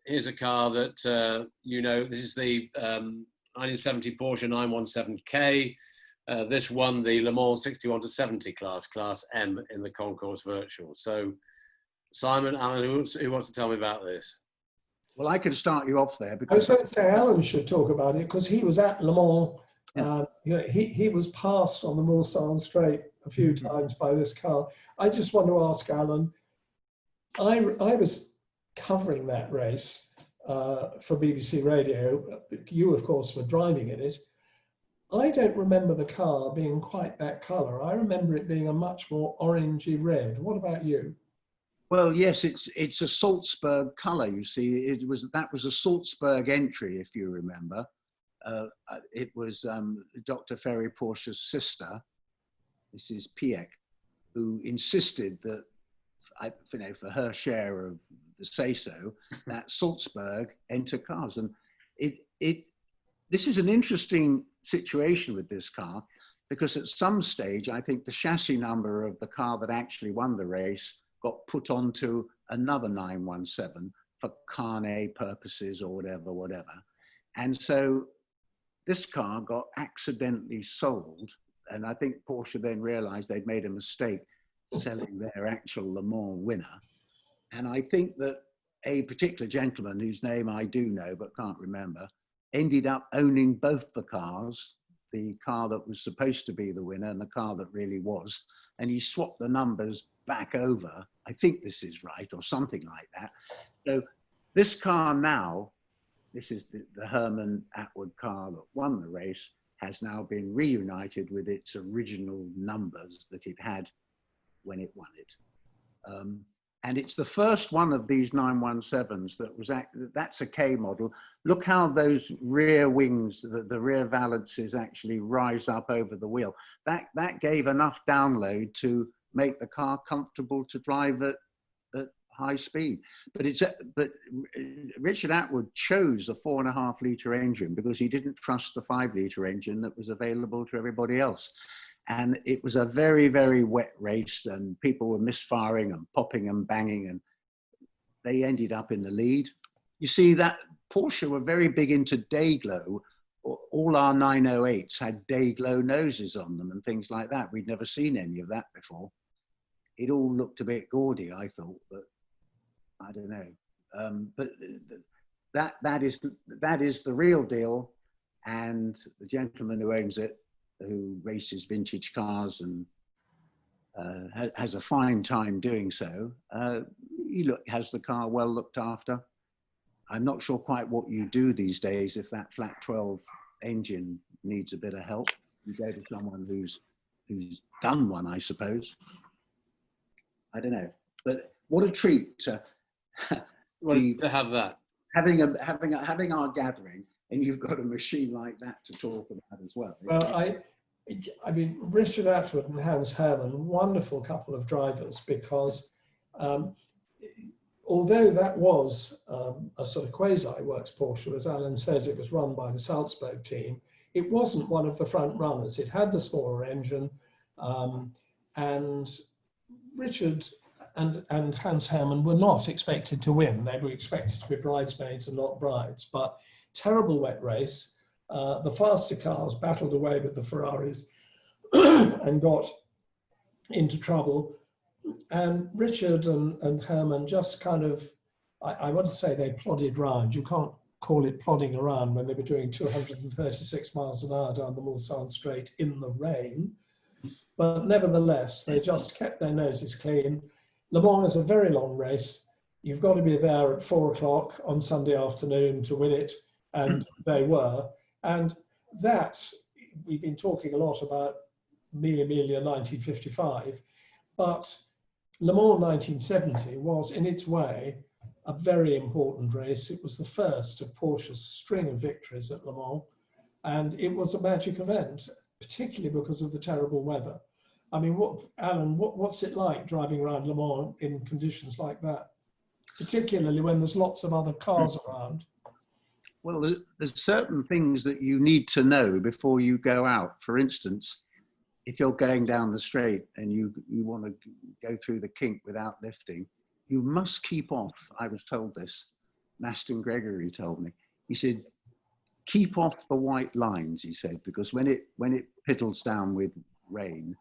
here's a car that, you know, this is the 1970 Porsche 917K. This won the Le Mans 61 to 70 class M in the Concours Virtual. So Simon, Alan, who wants to tell me about this? Well, I could start you off there, because I was going to say Alan should talk about it because he was at Le Mans. You know, he was passed on the Mulsanne Straight a few times by this car. I just want to ask Alan, I was covering that race for BBC Radio. You, of course, were driving in it. I don't remember the car being quite that colour. I remember it being a much more orangey red. What about you? Well, yes, it's a Salzburg colour. You see, that was a Salzburg entry, if you remember. It was Dr. Ferry Porsche's sister, Mrs. Piek, who insisted that, you know, for her share of the say-so, that Salzburg enter cars. And this is an interesting situation with this car, because at some stage, I think the chassis number of the car that actually won the race got put onto another 917 for carnet purposes or whatever. And so this car got accidentally sold. And I think Porsche then realized they'd made a mistake selling their actual Le Mans winner. And I think that a particular gentleman, whose name I do know but can't remember, ended up owning both the cars, the car that was supposed to be the winner and the car that really was. And he swapped the numbers back over. I think this is right, or something like that. So this car now, this is the Herman Atwood car that won the race, has now been reunited with its original numbers that it had when it won it. And it's the first one of these 917s that was, that's a K model. Look how those rear wings, the rear valances actually rise up over the wheel. That gave enough download to make the car comfortable to drive at high speed. But Richard Atwood chose a 4.5 litre engine because he didn't trust the 5 litre engine that was available to everybody else. And it was a very, very wet race, and people were misfiring and popping and banging, and they ended up in the lead. You see, that Porsche were very big into day glow. All our 908s had day glow noses on them and things like that. We'd never seen any of that before. It all looked a bit gaudy, I thought, but I don't know. But that is the real deal, and the gentleman who owns it, who races vintage cars and has a fine time doing so, he has the car well looked after. I'm not sure quite what you do these days if that flat 12 engine needs a bit of help. You go to someone who's done one, I suppose. I don't know, but what a treat to have that. Having our gathering, and you've got a machine like that to talk about as well. Well, I mean, Richard Atwood and Hans Hermann, wonderful couple of drivers, because although that was a sort of quasi-works Porsche, as Alan says, it was run by the Salzburg team, it wasn't one of the front runners. It had the smaller engine, and Richard and Hans Hermann were not expected to win. They were expected to be bridesmaids and not brides, but terrible wet race. The faster cars battled away with the Ferraris and got into trouble. And Richard and Hermann just kind of, I want to say they plodded round. You can't call it plodding around when they were doing 236 miles an hour down the Mulsanne Straight in the rain. But nevertheless, they just kept their noses clean. Le Mans is a very long race. You've got to be there at 4 o'clock on Sunday afternoon to win it. And they were. And that, we've been talking a lot about Mille Miglia 1955, but Le Mans 1970 was in its way a very important race. It was the first of Porsche's string of victories at Le Mans, and it was a magic event, particularly because of the terrible weather. I mean, Alan, what's it like driving around Le Mans in conditions like that, particularly when there's lots of other cars around? Well, there's certain things that you need to know before you go out. For instance, if you're going down the straight and you want to go through the kink without lifting, you must keep off. I was told this. Maston Gregory told me. He said, keep off the white lines, he said, because when it piddles down with rain,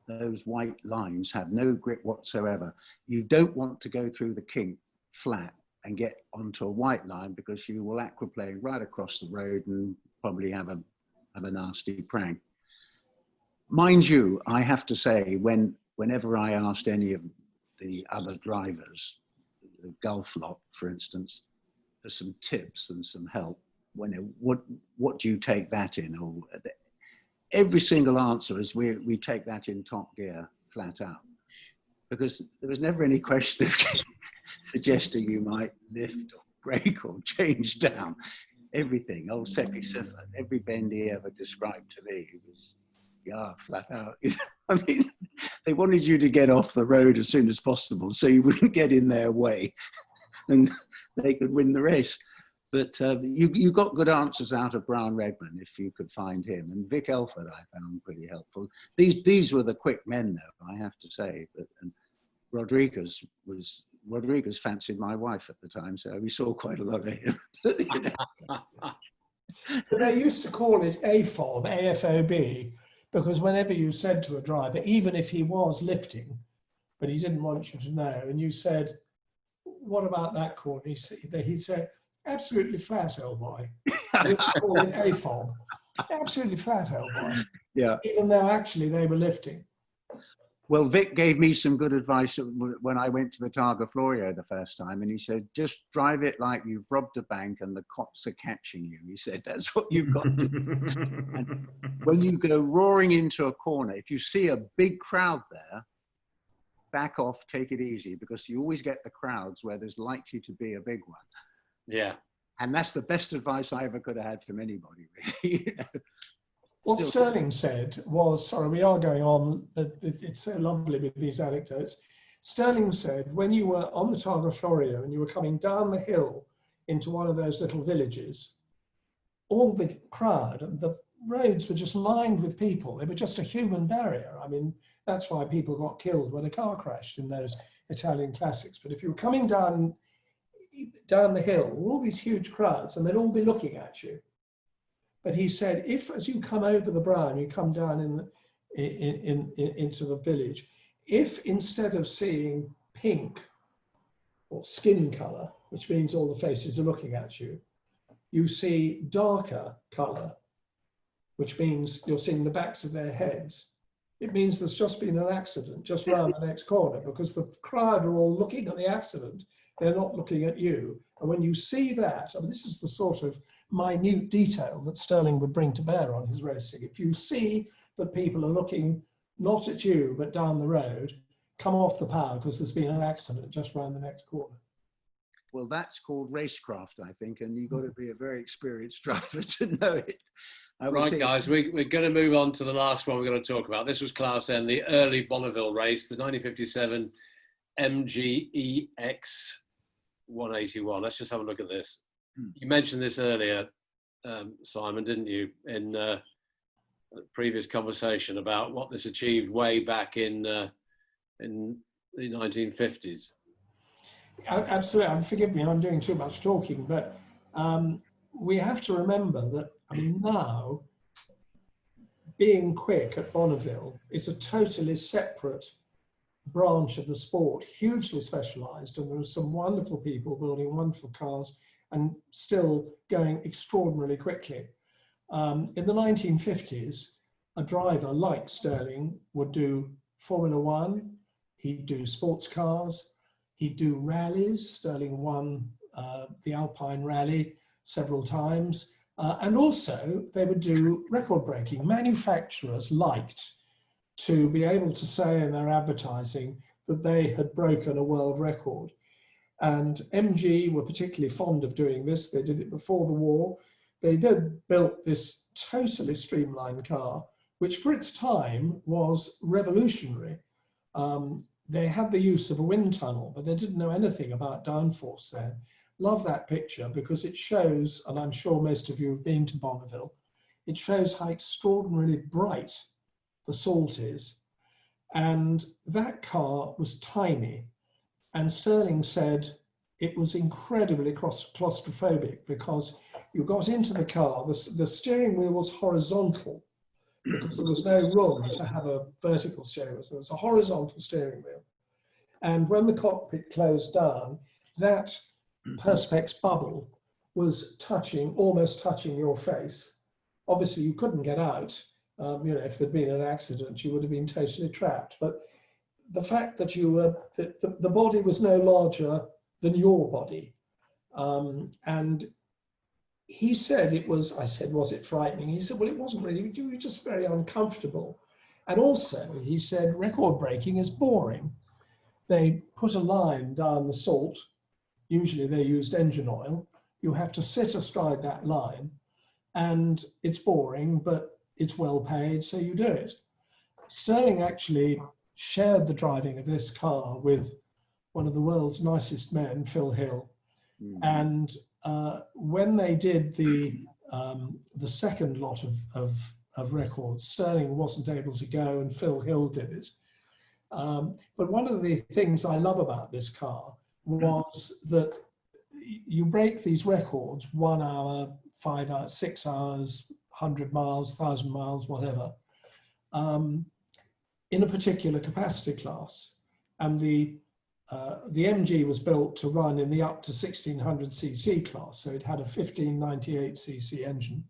those white lines have no grip whatsoever. You don't want to go through the kink flat and get onto a white line, because you will aquaplane right across the road and probably have a nasty prank. Mind you, I have to say, whenever I asked any of the other drivers, the Gulf lot, for instance, for some tips and some help, what do you take that in? Or every single answer is we take that in top gear, flat out, because there was never any question of suggesting you might lift or brake or change down. Everything, old Seppi Siffert, every bend he ever described to me was flat out. I mean, they wanted you to get off the road as soon as possible so you wouldn't get in their way and they could win the race. But you got good answers out of Brown Redman if you could find him, and Vic Elford I found pretty helpful. These were the quick men, though, I have to say. But and Rodriguez fancied my wife at the time, so we saw quite a lot of him. But they used to call it AFOB, AFOB, because whenever you said to a driver, even if he was lifting, but he didn't want you to know, and you said, what about that corner? He'd say, absolutely flat, old boy. They used to call it AFOB, absolutely flat, old boy. Yeah. Even though actually they were lifting. Well, Vic gave me some good advice when I went to the Targa Florio the first time, and he said, just drive it like you've robbed a bank and the cops are catching you. He said, that's what you've got to do. And when you go roaring into a corner, if you see a big crowd there, back off, take it easy, because you always get the crowds where there's likely to be a big one. Yeah. And that's the best advice I ever could have had from anybody, really. You know? What Sterling said was, sorry, we are going on, it's so lovely with these anecdotes. Sterling said, when you were on the Targa Florio and you were coming down the hill into one of those little villages, all the crowd, and the roads were just lined with people. They were just a human barrier. I mean, that's why people got killed when a car crashed in those Italian classics. But if you were coming down the hill, all these huge crowds, and they'd all be looking at you. But he said, if as you come over the brow and you come down into the village, if instead of seeing pink or skin color, which means all the faces are looking at you, you see darker color, which means you're seeing the backs of their heads, it means there's just been an accident just round the next corner, because the crowd are all looking at the accident. They're not looking at you. And when you see that, I mean, this is the sort of minute detail that Sterling would bring to bear on his racing. If you see that people are looking not at you, but down the road, come off the power, because there's been an accident just round the next corner. Well, that's called racecraft, I think, and you've got to be a very experienced driver to know it. Right, guys, we're going to move on to the last one we're going to talk about. This was Class N, the early Bonneville race, the 1957 MGEX 181. Let's just have a look at this. You mentioned this earlier, Simon, didn't you, in a previous conversation about what this achieved way back in the 1950s. Absolutely. Forgive me, I'm doing too much talking, but we have to remember that now being quick at Bonneville is a totally separate branch of the sport, hugely specialized, and there are some wonderful people building wonderful cars and still going extraordinarily quickly. In the 1950s, a driver like Sterling would do Formula One, he'd do sports cars, he'd do rallies. Sterling won the Alpine Rally several times, and also they would do record breaking. Manufacturers liked to be able to say in their advertising that they had broken a world record. And MG were particularly fond of doing this. They did it before the war. They then built this totally streamlined car, which for its time was revolutionary. They had the use of a wind tunnel, but they didn't know anything about downforce then. Love that picture because it shows, and I'm sure most of you have been to Bonneville, it shows how extraordinarily bright the salt is. And that car was tiny. And Stirling said it was incredibly claustrophobic because you got into the car, the steering wheel was horizontal because there was no room to have a vertical steering wheel. So it was a horizontal steering wheel. And when the cockpit closed down, that perspex bubble was almost touching your face. Obviously, you couldn't get out. If there'd been an accident, you would have been totally trapped. But the fact that the body was no larger than your body. And he said it was, I said, was it frightening? He said, well, it wasn't really, you were just very uncomfortable. And also, he said, record breaking is boring. They put a line down the salt. Usually they used engine oil. You have to sit astride that line. And it's boring, but it's well paid, so you do it. Stirling actually shared the driving of this car with one of the world's nicest men, Phil Hill. And when they did the second lot of records, Stirling wasn't able to go and Phil Hill did it. But one of the things I love about this car was that you break these records, 1 hour, 5 hours, 6 hours, 100 miles, 1,000 miles, whatever, in a particular capacity class. And the MG was built to run in the up to 1600cc class. So it had a 1598cc engine,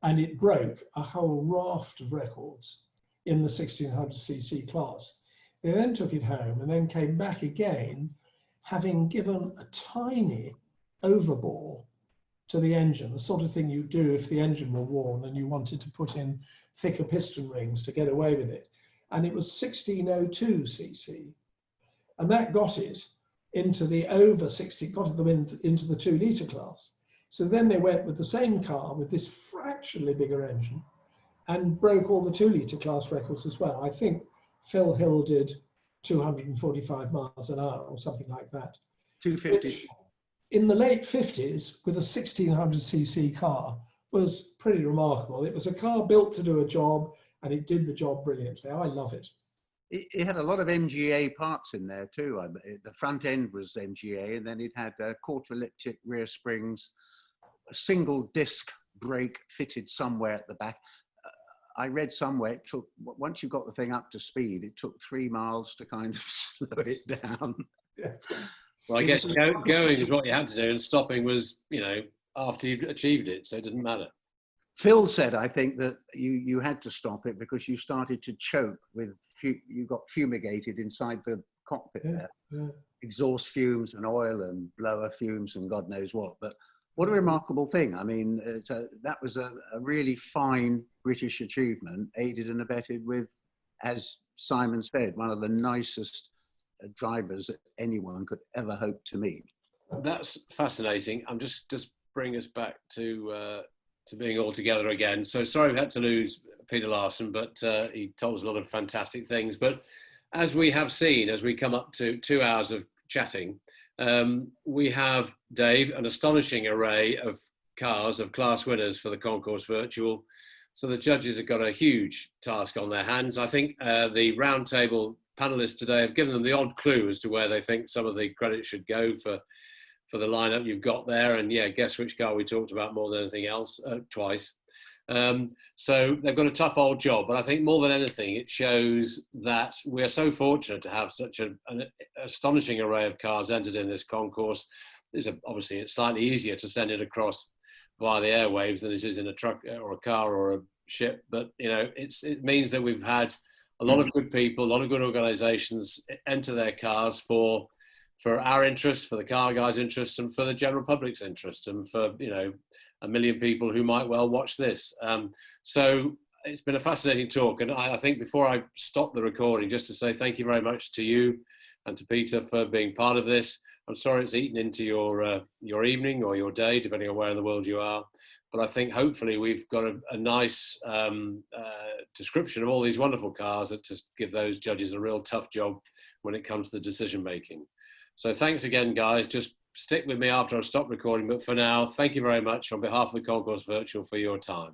and it broke a whole raft of records in the 1600cc class. They then took it home and then came back again, having given a tiny overbore to the engine, the sort of thing you do if the engine were worn and you wanted to put in thicker piston rings to get away with it. And it was 1602cc. And that got it into the over 60, got them into the 2 litre class. So then they went with the same car with this fractionally bigger engine and broke all the 2 litre class records as well. I think Phil Hill did 245 miles an hour or something like that. 250. In the late 50s, with a 1600cc car, was pretty remarkable. It was a car built to do a job, and it did the job brilliantly. I love it. It had a lot of MGA parts in there too. The front end was MGA, and then it had quarter elliptic rear springs, a single disc brake fitted somewhere at the back. I read somewhere it took, once you got the thing up to speed, it took 3 miles to kind of slow it down. Yeah. Well, I guess going is what you had to do, and stopping was, after you'd achieved it, so it didn't matter. Phil said, I think, that you had to stop it because you started to choke with, you got fumigated inside the cockpit there. Yeah. Exhaust fumes and oil and blower fumes and God knows what. But what a remarkable thing. I mean, that was a really fine British achievement, aided and abetted with, as Simon said, one of the nicest drivers that anyone could ever hope to meet. That's fascinating. I'm just bring us back to being all together again. So sorry we had to lose Peter Larson, but he told us a lot of fantastic things. But as we have seen, as we come up to 2 hours of chatting, we have, Dave, an astonishing array of cars, of class winners for the Concours Virtual. So the judges have got a huge task on their hands. I think the roundtable panelists today have given them the odd clue as to where they think some of the credit should go for the lineup you've got there. And yeah, guess which car we talked about more than anything else, twice. So they've got a tough old job, but I think more than anything, it shows that we're so fortunate to have such an astonishing array of cars entered in this concourse. Obviously, it's slightly easier to send it across via the airwaves than it is in a truck or a car or a ship. But, it means that we've had a lot of good people, a lot of good organizations enter their cars for our interests, for the car guys' interests, and for the general public's interest, and for, 1 million people who might well watch this. So it's been a fascinating talk. And I think before I stop the recording, just to say thank you very much to you and to Peter for being part of this. I'm sorry it's eaten into your evening or your day, depending on where in the world you are. But I think hopefully we've got a nice description of all these wonderful cars that just give those judges a real tough job when it comes to the decision making. So thanks again, guys. Just stick with me after I've stopped recording. But for now, thank you very much on behalf of the Concours Virtual for your time.